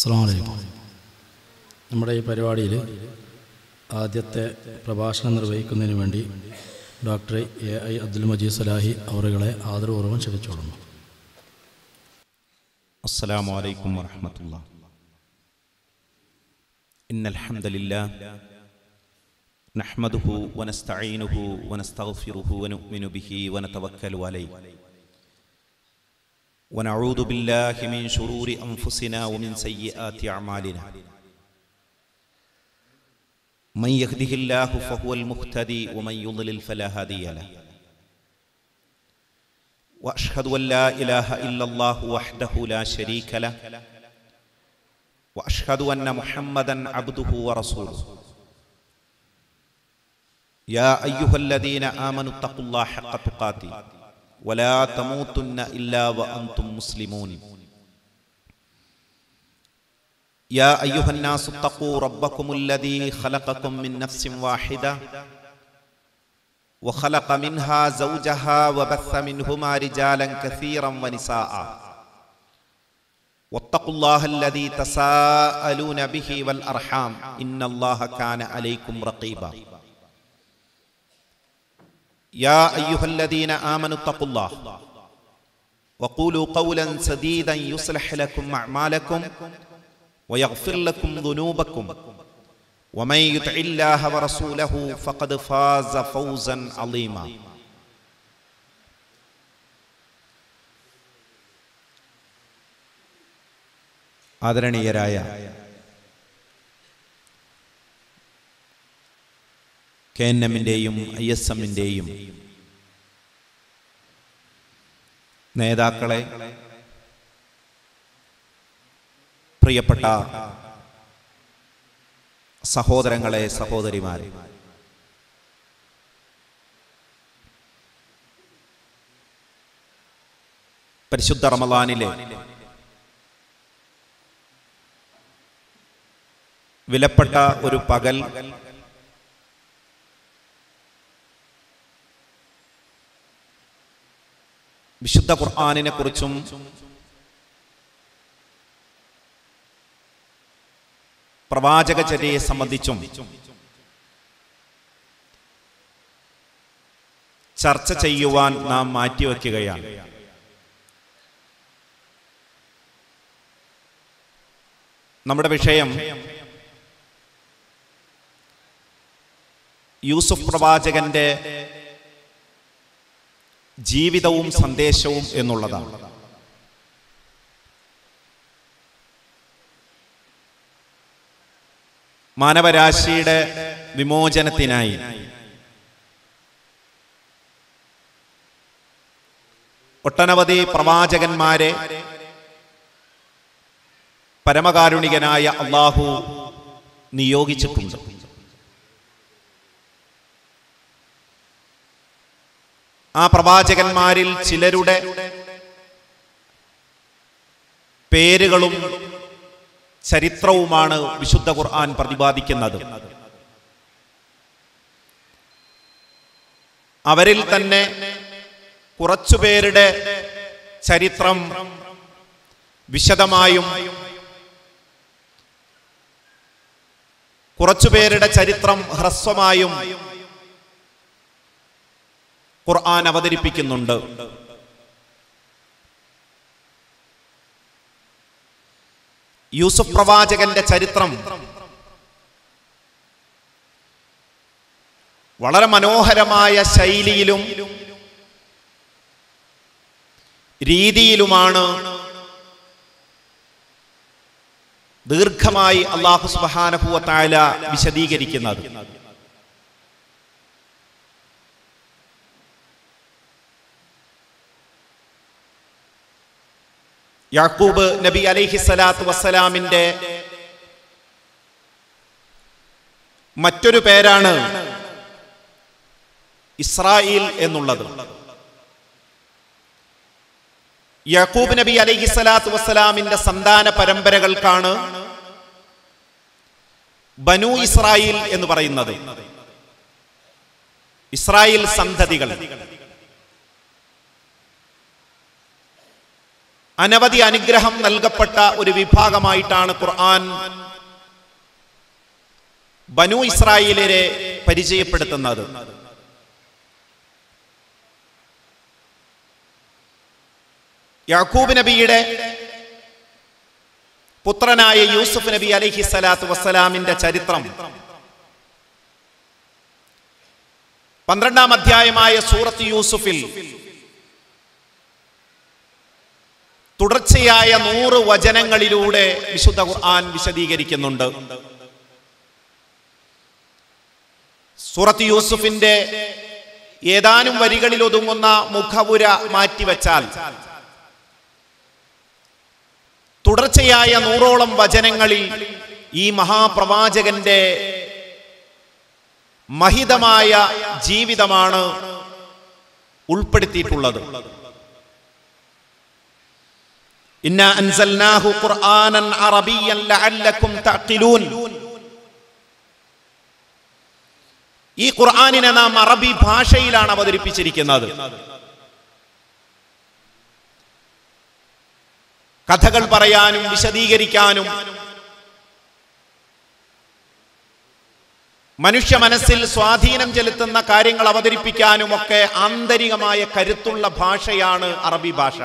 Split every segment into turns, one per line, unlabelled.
അസ്സലാമു അലൈക്കും. നമ്മുടെ ഈ പരിപാടിയിൽ ആദ്യത്തെ പ്രഭാഷണം നിർവഹിക്കുന്നതിന് വേണ്ടി ഡോക്ടർ എ.ഐ. അബ്ദുൽ മജീദ് സലാഹി അവരുകളെ ആദരപൂർവ്വം ക്ഷണിച്ചുകൊള്ളുന്നു.
അസ്സലാമു അലൈക്കും വറഹ്മത്തുള്ളാഹി. ഇന്നൽ ഹംദലില്ലാഹ് നഹ്മദുഹു വനസ്തഈനുഹു വനസ്തഗ്ഫിറുഹു വനുഅ്മിനു ബിഹി വനതവക്കലു അലൈഹി വനഊദു ബില്ലാഹി മിൻ ശുറൂരി അൻഫുസിനാ വമിൻ സയ്യിആതി അഅമാലിനാ മൻ യഹ്ദിഹില്ലാഹു ഫഹുവൽ മുഹ്തദി വമൻ യുദ്ലിൽ ഫലാ ഹാദിയ ലഹു وأشهد أن لا إله إلا الله وحده لا شريك له وأشهد أن محمدا عبده ورسوله يا أيها الذين آمنوا اتقوا الله حق تقاته ولا تموتن إلا وأنتم مسلمون يا أيها الناس اتقوا ربكم الذي خلقكم من نفس واحدة وخلق منها زوجها وبث منهما رجالا كثيرا ونساء واتقوا الله الذي تساءلون به والأرحام إن الله كان عليكم رقيبا يا أيها الذين آمنوا اتقوا الله وقولوا قولا سديدا يصلح لكم أعمالكم ويغفر لكم ذنوبكم ومن يطع الله ورسوله فقد فاز فوزا عظيما ആദരണീയരായ KNM-ന്റെയും ISM-ന്റെയും നേതാക്കളെ, പ്രിയപ്പെട്ട സഹോദരങ്ങളെ, സഹോദരിമാരെ, പരിശുദ്ധ റമളാനിലെ വിലപ്പെട്ട ഒരു പകൽ വിശുദ്ധ ഖുർആനിനെ കുറിച്ചും പ്രവാചകചര്യയെ സംബന്ധിച്ചും ചർച്ച ചെയ്യുവാൻ നാം മാറ്റിവെക്കുകയാണ്. നമ്മുടെ വിഷയം യൂസുഫ് പ്രവാചകന്റെ ജീവിതവും സന്ദേശവും എന്നുള്ളതാണ്. മാനവരാശിയുടെ വിമോചനത്തിനായി ഒട്ടനവധി പ്രവാചകന്മാരെ പരമകാരുണികനായ അല്ലാഹു നിയോഗിച്ചിട്ടുണ്ട്. ആ പ്രവാചകന്മാരിൽ ചിലരുടെ പേരുകളും ചരിത്രവുമാണ് വിശുദ്ധ ഖുർആൻ പ്രതിപാദിക്കുന്നത്. അവരിൽ തന്നെ കുറച്ചുപേരുടെ ചരിത്രം വിശദമായും കുറച്ചുപേരുടെ ചരിത്രം ഹ്രസ്വമായും ഖുർആൻ അവതരിപ്പിക്കുന്നുണ്ട്. യൂസുഫ് പ്രവാചകന്റെ ചരിത്രം വളരെ മനോഹരമായ ശൈലിയിലും രീതിയിലുമാണ് ദീർഘമായി അല്ലാഹു സുബ്ഹാനഹു വ തആല വിശദീകരിക്കുന്നത്. യാക്കൂബ് നബി അലൈഹി സ്വലാത്തു വസ്സലാമിന്റെ മറ്റൊരു പേരാണ് ഇസ്രായേൽ എന്നുള്ളത്. യാക്കൂബ് നബി അലൈഹി സ്വലാത്തു വസ്സലാമിന്റെ സന്താന പരമ്പരകൾക്കാണ് ബനു ഇസ്രായേൽ എന്ന് പറയുന്നത്. ഇസ്രായേൽ സന്തതികൾ. അനവധി അനുഗ്രഹം നൽകപ്പെട്ട ഒരു വിഭാഗമായിട്ടാണ് ഖുർആൻ ബനൂ ഇസ്രായേലിനെ പരിചയപ്പെടുത്തുന്നത്. യാക്കൂബ് നബിയുടെ പുത്രനായ യൂസുഫ് നബി അലൈഹി സ്വലാത്തു വസ്സലാമിന്റെ ചരിത്രം 12-ാം അധ്യായമായ സൂറത്ത് യൂസുഫിൽ തുടർച്ചയായ 100 വചനങ്ങളിലൂടെ വിശുദ്ധ ഖുർആൻ വിശദീകരിക്കുന്നുണ്ട്. സൂറത്ത് യൂസുഫിന്റെ ഏതാനും വരികളിൽ ഒതുങ്ങുന്ന മുഖവുര മാറ്റിവെച്ചാൽ തുടർച്ചയായ 100ഓളം വചനങ്ങളിൽ ഈ മഹാപ്രവാചകന്റെ മഹിതമായ ജീവിതമാണ് ഉൾപ്പെടുത്തിയിട്ടുള്ളത്. ഇന്നാ അൻസൽനാഹു ഖുർആനൻ അറബിയ്യൻ ലഅല്ലകും തഅഖിലൂൻ. ഈ ഖുർആനിനെ നാം അറബി ഭാഷയിലാണ് അവതരിപ്പിച്ചിരിക്കുന്നത്. കഥകൾ പറയാനും വിശദീകരിക്കാനും മനുഷ്യ മനസ്സിൽ സ്വാധീനം ചെലുത്തുന്ന കാര്യങ്ങൾ അവതരിപ്പിക്കാനും ഒക്കെ ആന്തരികമായ കരുത്തുള്ള ഭാഷയാണ് അറബി ഭാഷ.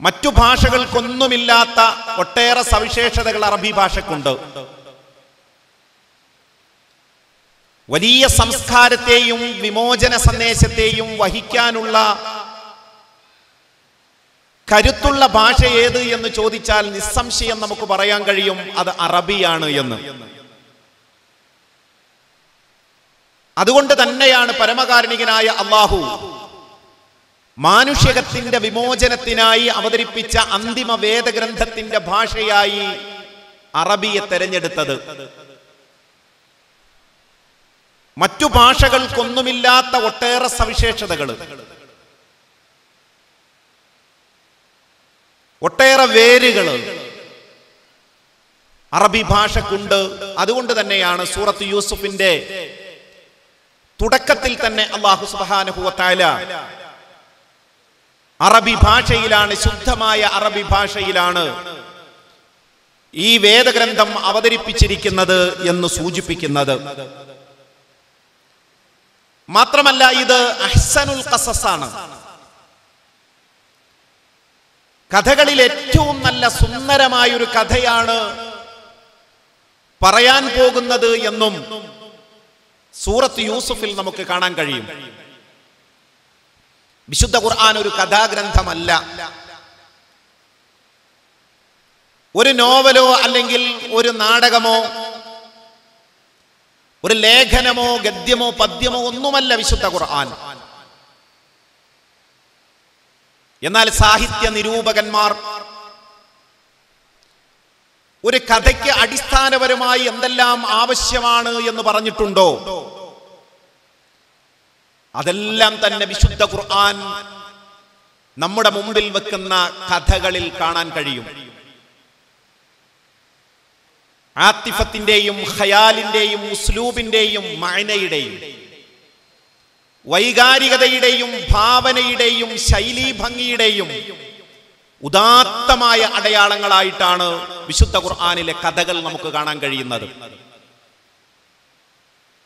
മറ്റു ഭാഷകൾക്കൊന്നുമില്ലാത്ത ഒട്ടേറെ സവിശേഷതകൾ അറബി ഭാഷക്കുണ്ട്. വലിയ സംസ്കാരത്തെയും വിമോചന സന്ദേശത്തെയും വഹിക്കാനുള്ള കരുത്തുള്ള ഭാഷ ഏത് എന്ന് ചോദിച്ചാൽ നിസ്സംശയം നമുക്ക് പറയാൻ കഴിയും അത് അറബിയാണ് എന്ന്. അതുകൊണ്ട് തന്നെയാണ് പരമകാരുണികനായ അല്ലാഹു മാനുഷികത്തിന്റെ വിമോചനത്തിനായി അവതരിപ്പിച്ച അന്തിമ വേദഗ്രന്ഥത്തിന്റെ ഭാഷയായി അറബിയെ തെരഞ്ഞെടുത്തത്. മറ്റു ഭാഷകൾക്കൊന്നുമില്ലാത്ത ഒട്ടേറെ സവിശേഷതകൾ, ഒട്ടേറെ വേരുകൾ അറബി ഭാഷക്കുണ്ട്. അതുകൊണ്ട് തന്നെയാണ് സൂറത്ത് യൂസുഫിന്റെ തുടക്കത്തിൽ തന്നെ അല്ലാഹു സുബ്ഹാനഹു വ തആല അറബി ഭാഷയിലാണ്, ശുദ്ധമായ അറബി ഭാഷയിലാണ് ഈ വേദഗ്രന്ഥം അവതരിപ്പിച്ചിരിക്കുന്നത് എന്ന് സൂചിപ്പിക്കുന്നത്. മാത്രമല്ല ഇത് അഹ്സനുൽ ഖസസാണ്. കഥകളിൽ ഏറ്റവും നല്ല സുന്ദരമായൊരു കഥയാണ് പറയാൻ പോകുന്നത് എന്നും സൂറത്ത് യൂസുഫിൽ നമുക്ക് കാണാൻ കഴിയും. വിശുദ്ധ ഖുർആൻ ഒരു കഥാഗ്രന്ഥമല്ല, ഒരു നോവലോ അല്ലെങ്കിൽ ഒരു നാടകമോ ഒരു ലേഖനമോ ഗദ്യമോ പദ്യമോ ഒന്നുമല്ല വിശുദ്ധ ഖുർആൻ. എന്നാൽ സാഹിത്യ നിരൂപകന്മാർ ഒരു കഥയ്ക്ക് അടിസ്ഥാനപരമായി എന്തെല്ലാം ആവശ്യമാണ് എന്ന് പറഞ്ഞിട്ടുണ്ടോ അതെല്ലാം തന്നെ വിശുദ്ധ ഖുർആൻ നമ്മുടെ മുമ്പിൽ വെക്കുന്ന കഥകളിൽ കാണാൻ കഴിയും. ആത്തിഫത്തിന്റെയും ഖയാലിന്റെയും ഉസ്ലൂബിന്റെയും മഅനയുടെയും വൈകാരികതയുടെയും ഭാവനയുടെയും ശൈലീ ഭംഗിയുടെയും ഉദാത്തമായ അടയാളങ്ങളായിട്ടാണ് വിശുദ്ധ ഖുർആനിലെ കഥകൾ നമുക്ക് കാണാൻ കഴിയുന്നത്.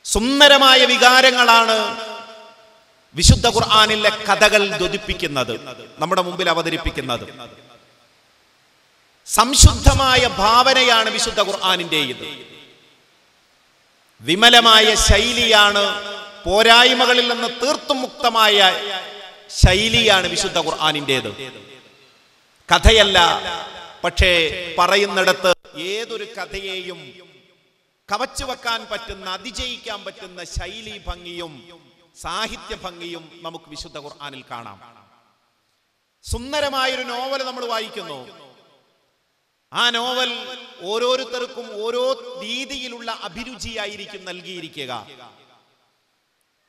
സുന്ദരമായ വികാരങ്ങളാണ് വിശുദ്ധ ഖുർആനിലെ കഥകൾ ദ്യോതിപ്പിക്കുന്നത്, നമ്മുടെ മുമ്പിൽ അവതരിപ്പിക്കുന്നത്. സംശുദ്ധമായ ഭാവനയാണ് വിശുദ്ധ ഖുർആനിന്റേത്. വിമലമായ ശൈലിയാണ്, പോരായ്മകളിൽ നിന്ന് തീർത്തും മുക്തമായ ശൈലിയാണ് വിശുദ്ധ ഖുർആനിന്റേത്. കഥയല്ല, പക്ഷേ പറയുന്നിടത്ത് ഏതൊരു കഥയെയും കവച്ചു വെക്കാൻ പറ്റുന്ന, അതിജയിക്കാൻ പറ്റുന്ന ശൈലി ഭംഗിയും സാഹിത്യ ഭംഗിയും നമുക്ക് വിശുദ്ധ ഖുർആനിൽ കാണാം. സുന്ദരമായൊരു നോവൽ നമ്മൾ വായിക്കുന്നു. ആ നോവൽ ഓരോരുത്തർക്കും ഓരോ രീതിയിലുള്ള അഭിരുചിയായിരിക്കും നൽകിയിരിക്കുക.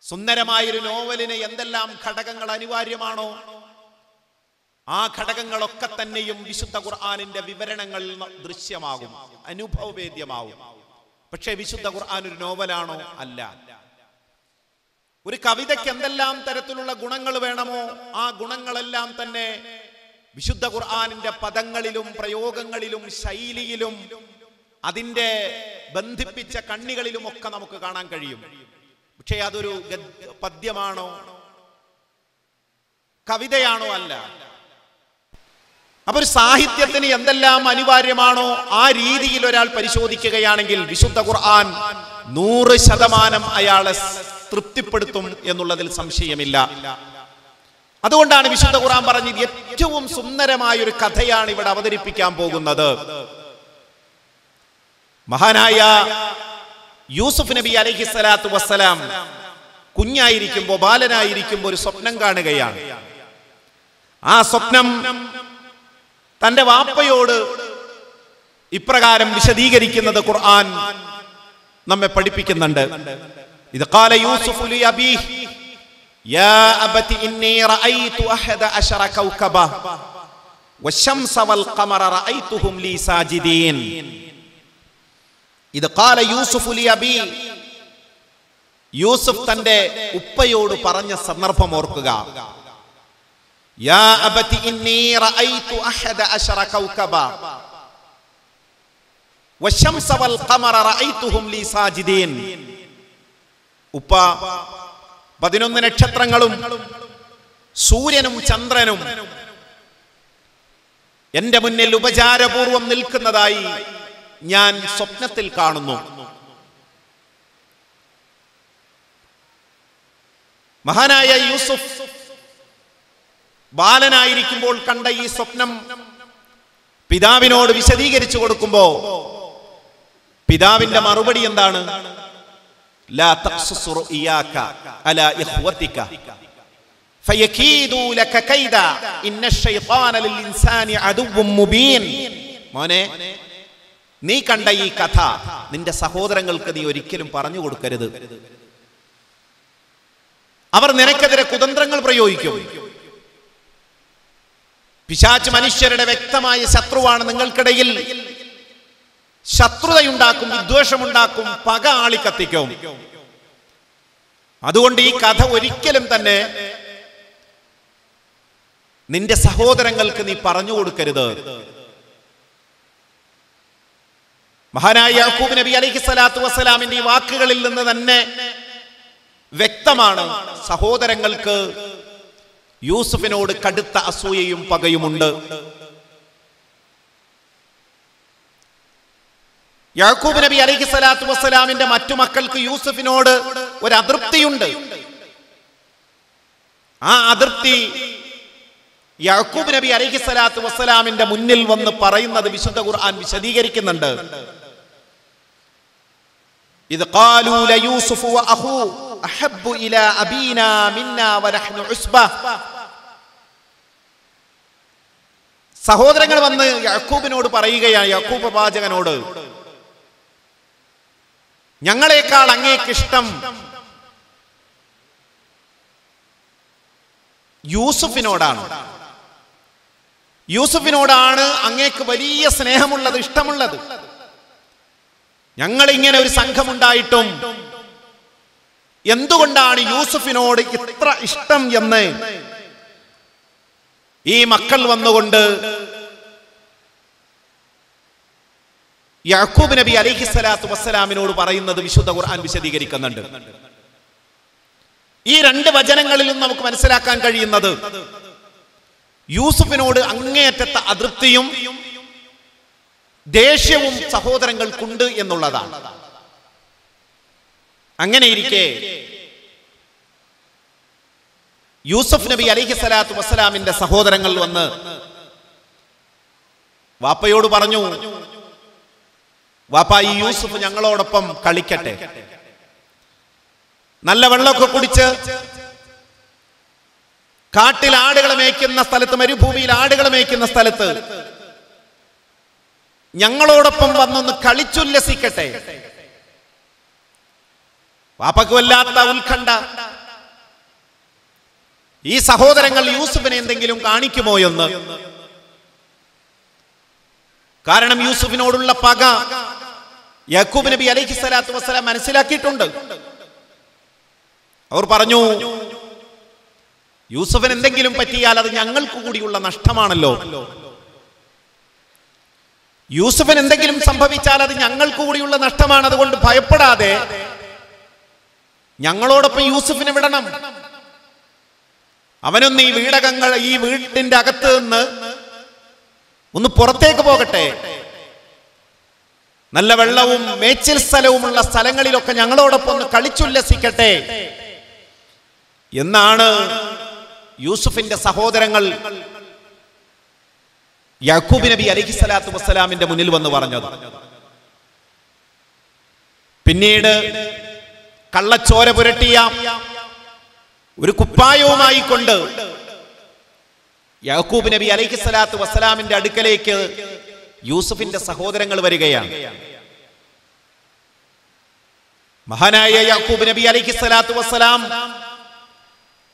സുന്ദരമായൊരു നോവലിന് എന്തെല്ലാം ഘടകങ്ങൾ അനിവാര്യമാണോ ആ ഘടകങ്ങളൊക്കെ തന്നെയും വിശുദ്ധ ഖുർആനിന്റെ വിവരണങ്ങൾ ദൃശ്യമാകും, അനുഭവവേദ്യമാവും. പക്ഷേ വിശുദ്ധ ഖുർആൻ ഒരു നോവലാണോ? അല്ല. ഒരു കവിതയ്ക്ക് എന്തെല്ലാം തരത്തിലുള്ള ഗുണങ്ങൾ വേണമോ ആ ഗുണങ്ങളെല്ലാം തന്നെ വിശുദ്ധ ഖുർആനിന്റെ പദങ്ങളിലും പ്രയോഗങ്ങളിലും ശൈലിയിലും അതിൻ്റെ ബന്ധിപ്പിച്ച കണ്ണികളിലും ഒക്കെ നമുക്ക് കാണാൻ കഴിയും. പക്ഷേ അതൊരു പദ്യമാണോ കവിതയാണോ അല്ല. അപ്പൊ ഒരു സാഹിത്യത്തിന് എന്തെല്ലാം അനിവാര്യമാണോ ആ രീതിയിൽ ഒരാൾ പരിശോധിക്കുകയാണെങ്കിൽ വിശുദ്ധ ഖുർആൻ 100% അയാളെ തൃപ്തിപ്പെടുത്തും എന്നുള്ളതിൽ സംശയമില്ല. അതുകൊണ്ടാണ് വിശുദ്ധ ഖുർആൻ പറഞ്ഞത് ഏറ്റവും സുന്ദരമായ ഒരു കഥയാണ് ഇവിടെ അവതരിപ്പിക്കാൻ പോകുന്നത്. മഹാനായ യൂസുഫ് നബി അലൈഹിസ്സലാത്തു വസ്സലാം കുഞ്ഞായിരിക്കുമ്പോൾ, ബാലനായിരിക്കുമ്പോൾ ഒരു സ്വപ്നം കാണുകയാണ്. ആ സ്വപ്നം തന്റെ വാപ്പയോട് ഇപ്രകാരം വിശദീകരിക്കുന്നത് ഖുർആൻ നമ്മെ പഠിപ്പിക്കുന്നുണ്ട്. ഇത് ഖാല യൂസുഫ് ലി അബീഹി യാ അബതി ഇന്നി റഅയ്തു അഹദ അശറ കൗകബ വശംസ വൽ ഖമറ റഅയ്തുഹും ലി സാജിദീൻ. ഇത് ഖാല യൂസുഫ് ലി അബീ, യൂസുഫ് തന്റെ ഉപ്പയോട് പറഞ്ഞ സന്ദർഭം ഓർക്കുക. യാ അബതി ഇന്നി റഅയ്തു അഹദ അശറ കൗകബ വശംസ വൽ ഖമറ റഅയ്തുഹും ലി സാജിദീൻ. ഉപ്പ 11 നക്ഷത്രങ്ങളും സൂര്യനും ചന്ദ്രനും എന്റെ മുന്നിൽ ഉപചാരപൂർവം നിൽക്കുന്നതായി ഞാൻ സ്വപ്നത്തിൽ കാണുന്നു. മഹാനായ യൂസുഫ് ബാലനായിരിക്കുമ്പോൾ കണ്ട ഈ സ്വപ്നം പിതാവിനോട് വിശദീകരിച്ചു കൊടുക്കുമ്പോ പിതാവിന്റെ മറുപടി എന്താണ്? ലാ തഖ്സുസ് റുഇയാക അലാ ഇഖ്വതിക ഫയകീദു ലക കൈദ ഇന്നശ് ശൈത്താന ലിൽ ഇൻസാനി അദുവ്വും മുബീൻ. മോനെ, നീ കണ്ട ഈ കഥ നിന്റെ സഹോദരങ്ങൾക്ക് നീ ഒരിക്കലും പറഞ്ഞു കൊടുക്കരുത്. അവർ നിനക്കെതിരെ കുതന്ത്രങ്ങൾ പ്രയോഗിക്കും. പിശാച് മനുഷ്യരുടെ വ്യക്തമായ ശത്രുവാണ്. നിങ്ങൾക്കിടയിൽ ശത്രുതയുണ്ടാക്കും, വിദ്വേഷമുണ്ടാക്കും, പക ആളിക്കത്തിക്കും. അതുകൊണ്ട് ഈ കഥ ഒരിക്കലും തന്നെ നിന്റെ സഹോദരങ്ങൾക്ക് നീ പറഞ്ഞു കൊടുക്കരുത്. മഹാനായ യാക്കൂബ് നബി അലൈഹിസ്സലാത്തു വസ്സലാമിന്റെ ഈ വാക്കുകളിൽ നിന്ന് തന്നെ വ്യക്തമാണ് സഹോദരങ്ങൾക്ക് യൂസുഫിനോട് കടുത്ത അസൂയയും പകയുമുണ്ട്. യാക്കൂബ് നബി അലൈഹിസ്സലാത്തു വസ്സലാമിന്റെ മറ്റു മക്കൾക്ക് യൂസുഫിനോട് ഒരു അതൃപ്തിയുണ്ട്. ആ അതൃപ്തി യാക്കൂബ് നബി അലൈഹിസ്സലാത്തു വസ്സലാമിന്റെ മുന്നിൽ വന്ന് പറയുന്നത് വിശുദ്ധ ഖുർആൻ വിശദീകരിക്കുന്നുണ്ട്. ഇത് ഖാലൂ ലയൂസുഫ് വഅഖൂ അഹബ്ബു ഇലാ അബീനാ മിന്നാ വനഹ്നു ഉസ്ബ. സഹോദരങ്ങൾ വന്ന് യാക്കൂബിനോട് പറയുകയാണ്, യാക്കൂബ് പ്രവാചകനോട്, ഞങ്ങളെക്കാൾ അങ്ങേക്കിഷ്ടം യൂസുഫിനോടാണ്. യൂസുഫിനോടാണ് അങ്ങേക്ക് വലിയ സ്നേഹമുള്ളത്, ഇഷ്ടമുള്ളത്. ഞങ്ങൾ ഇങ്ങനെ ഒരു സംഘമുണ്ടായിട്ടും എന്തുകൊണ്ടാണ് യൂസുഫിനോട് ഇത്ര ഇഷ്ടം എന്ന് ഈ മക്കൾ വന്നുകൊണ്ട് യാക്കൂബ് നബി അലൈഹിസ്സലാത്തു വസ്സലാമിനോട് പറയുന്നത് വിശുദ്ധ ഖുർആൻ വിശദീകരിക്കുന്നുണ്ട്. ഈ 2 വചനങ്ങളിലും നമുക്ക് മനസ്സിലാക്കാൻ കഴിയുന്നത് യൂസുഫിനോട് അങ്ങേയറ്റത്തെ അതൃപ്തിയും ദേഷ്യവും സഹോദരങ്ങൾക്കുണ്ട് എന്നുള്ളതാണ്. അങ്ങനെയിരിക്കെ യൂസുഫ് നബി അലൈഹിസ്സലാത്തു വസ്സലാമിന്റെ സഹോദരങ്ങൾ വന്ന് വാപ്പയോട് പറഞ്ഞു, വാപ്പ, ഈ യൂസുഫ് ഞങ്ങളോടൊപ്പം കളിക്കട്ടെ. നല്ല വെള്ളമൊക്കെ കുടിച്ച് കാട്ടിൽ ആടുകളെ മേയ്ക്കുന്ന സ്ഥലത്ത്, മരുഭൂമിയിൽ ആടുകളെ മേയ്ക്കുന്ന സ്ഥലത്ത് ഞങ്ങളോടൊപ്പം വന്നൊന്ന് കളിച്ചുല്ലസിക്കട്ടെ. വാപ്പക്ക് വല്ലാത്ത ഉത്കണ്ഠ. ഈ സഹോദരങ്ങൾ യൂസുഫിനെ എന്തെങ്കിലും കാണിക്കുമോ എന്ന്. കാരണം യൂസുഫിനോടുള്ള പക യാക്കൂബ് നബി അലൈഹിസ്സലാത്തു വസ്സലാം മനസ്സിലാക്കിയിട്ടുണ്ട്. അവർ പറഞ്ഞു, യൂസുഫിന് എന്തെങ്കിലും പറ്റിയാൽ അത് ഞങ്ങൾക്ക് കൂടിയുള്ള നഷ്ടമാണല്ലോ. യൂസുഫിന് എന്തെങ്കിലും സംഭവിച്ചാൽ അത് ഞങ്ങൾക്ക് കൂടിയുള്ള നഷ്ടമാണ്. അതുകൊണ്ട് ഭയപ്പെടാതെ ഞങ്ങളോടൊപ്പം യൂസുഫിനെ വിടണം. അവനൊന്ന് ഈ വീടിന്റെ അകത്ത് നിന്ന് ഒന്ന് പുറത്തേക്ക് പോകട്ടെ. നല്ല വെള്ളവും മേച്ചിൽ സ്ഥലവുമുള്ള സ്ഥലങ്ങളിലൊക്കെ ഞങ്ങളോടൊപ്പം ഒന്ന് കളിച്ചുല്ലസിക്കട്ടെ എന്നാണ് യൂസുഫിന്റെ സഹോദരങ്ങൾ യാക്കൂബ് നബി അലൈഹിസ്സലാത്തു വസ്സലാമിന്റെ മുന്നിൽ വന്ന് പറഞ്ഞത്. പിന്നീട് കള്ളച്ചോര പുരട്ടിയ ഒരു കുപ്പായവുമായി കൊണ്ട് യാക്കൂബ് നബി അലൈഹിസ്സലാത്തു വസ്സലാമിന്റെ അടുക്കലേക്ക് യൂസുഫിന്റെ സഹോദരങ്ങൾ വരികയാണ്. മഹാനായ യാക്കൂബ് നബി അലൈഹിസ്സലാത്തു വസ്സലാം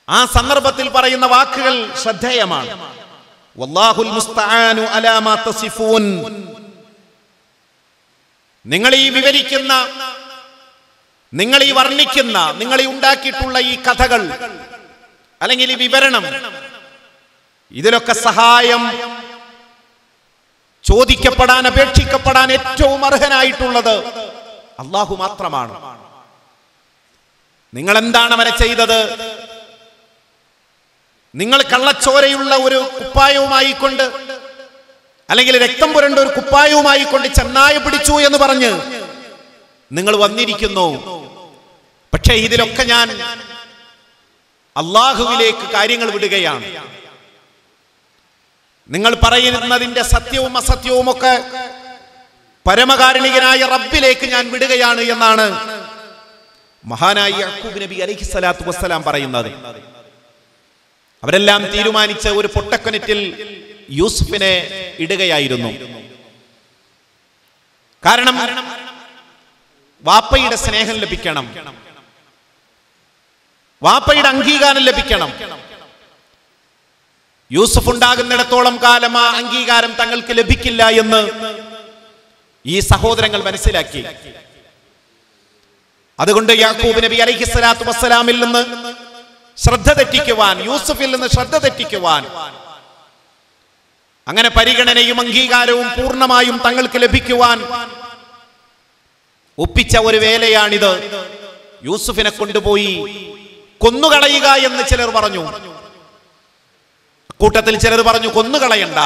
ആ സന്ദർഭത്തിൽ പറയുന്ന വാക്കുകൾ ശ്രദ്ധേയമാണ്. വല്ലാഹുൽ മുസ്തആനു അലാ മാ തസിഫൂൻ. നിങ്ങൾ ഈ വിവരിക്കുന്ന, നിങ്ങൾ ഈ വർണ്ണിക്കുന്ന, നിങ്ങൾ ഈ ഉണ്ടാക്കിയിട്ടുള്ള ഈ കഥകൾ അല്ലെങ്കിൽ ഈ വിവരണം, ഇതിലൊക്കെ സഹായം ചോദിക്കപ്പെടാൻ, അപേക്ഷിക്കപ്പെടാൻ ഏറ്റവും അർഹനായിട്ടുള്ളത് അല്ലാഹു മാത്രമാണ്. നിങ്ങൾ എന്താണ് അവനെ ചെയ്തത്? നിങ്ങൾ കള്ളച്ചോരയുള്ള ഒരു കുപ്പായവുമായി കൊണ്ട്, അല്ലെങ്കിൽ രക്തം പുരണ്ട ഒരു കുപ്പായവുമായി കൊണ്ട് ചെന്നായ പിടിച്ചു എന്ന് പറഞ്ഞ് നിങ്ങൾ വന്നിരിക്കുന്നു. പക്ഷേ ഇതിലൊക്കെ ഞാൻ അള്ളാഹുവിലേക്ക് കാര്യങ്ങൾ വിടുകയാണ്. നിങ്ങൾ പറയുന്നതിന്റെ സത്യവും അസത്യവും ഒക്കെ പരമകാരുണികനായ റബ്ബിലേക്ക് ഞാൻ വിടുകയാണ് എന്നാണ് മഹാനായ യാക്കൂബ് നബി അലൈഹിസ്സലാത്തു വസ്സലാം പറയുന്നത്. അവരെല്ലാം തീരുമാനിച്ച ഒരു പൊട്ടക്കിണറ്റിൽ യൂസുഫിനെ ഇടുകയായിരുന്നു. കാരണം വാപ്പയുടെ സ്നേഹം ലഭിക്കണം, വാപ്പയുടെ അംഗീകാരം ലഭിക്കണം. യൂസുഫ് ഉണ്ടാകുന്നിടത്തോളം കാലം ആ അംഗീകാരം തങ്ങൾക്ക് ലഭിക്കില്ല എന്ന് ഈ സഹോദരങ്ങൾ മനസ്സിലാക്കി. അതുകൊണ്ട് യാക്കൂബ് നബി അലൈഹിസ്സലാത്തു വസ്സലാമിൽ നിന്ന് ശ്രദ്ധ തെറ്റിക്കുവാൻ, യൂസുഫിൽ നിന്ന് ശ്രദ്ധ തെറ്റിക്കുവാൻ, അങ്ങനെ പരിഗണനയും അംഗീകാരവും പൂർണ്ണമായും തങ്ങൾക്ക് ലഭിക്കുവാൻ ഒപ്പിച്ച ഒരു വേലയാണിത്. യൂസുഫിനെ കൊണ്ടുപോയി കൊന്നുകളയുക എന്ന് ചിലർ പറഞ്ഞു. കൂട്ടത്തിൽ ചിലർ പറഞ്ഞു, കൊന്നുകളയണ്ട,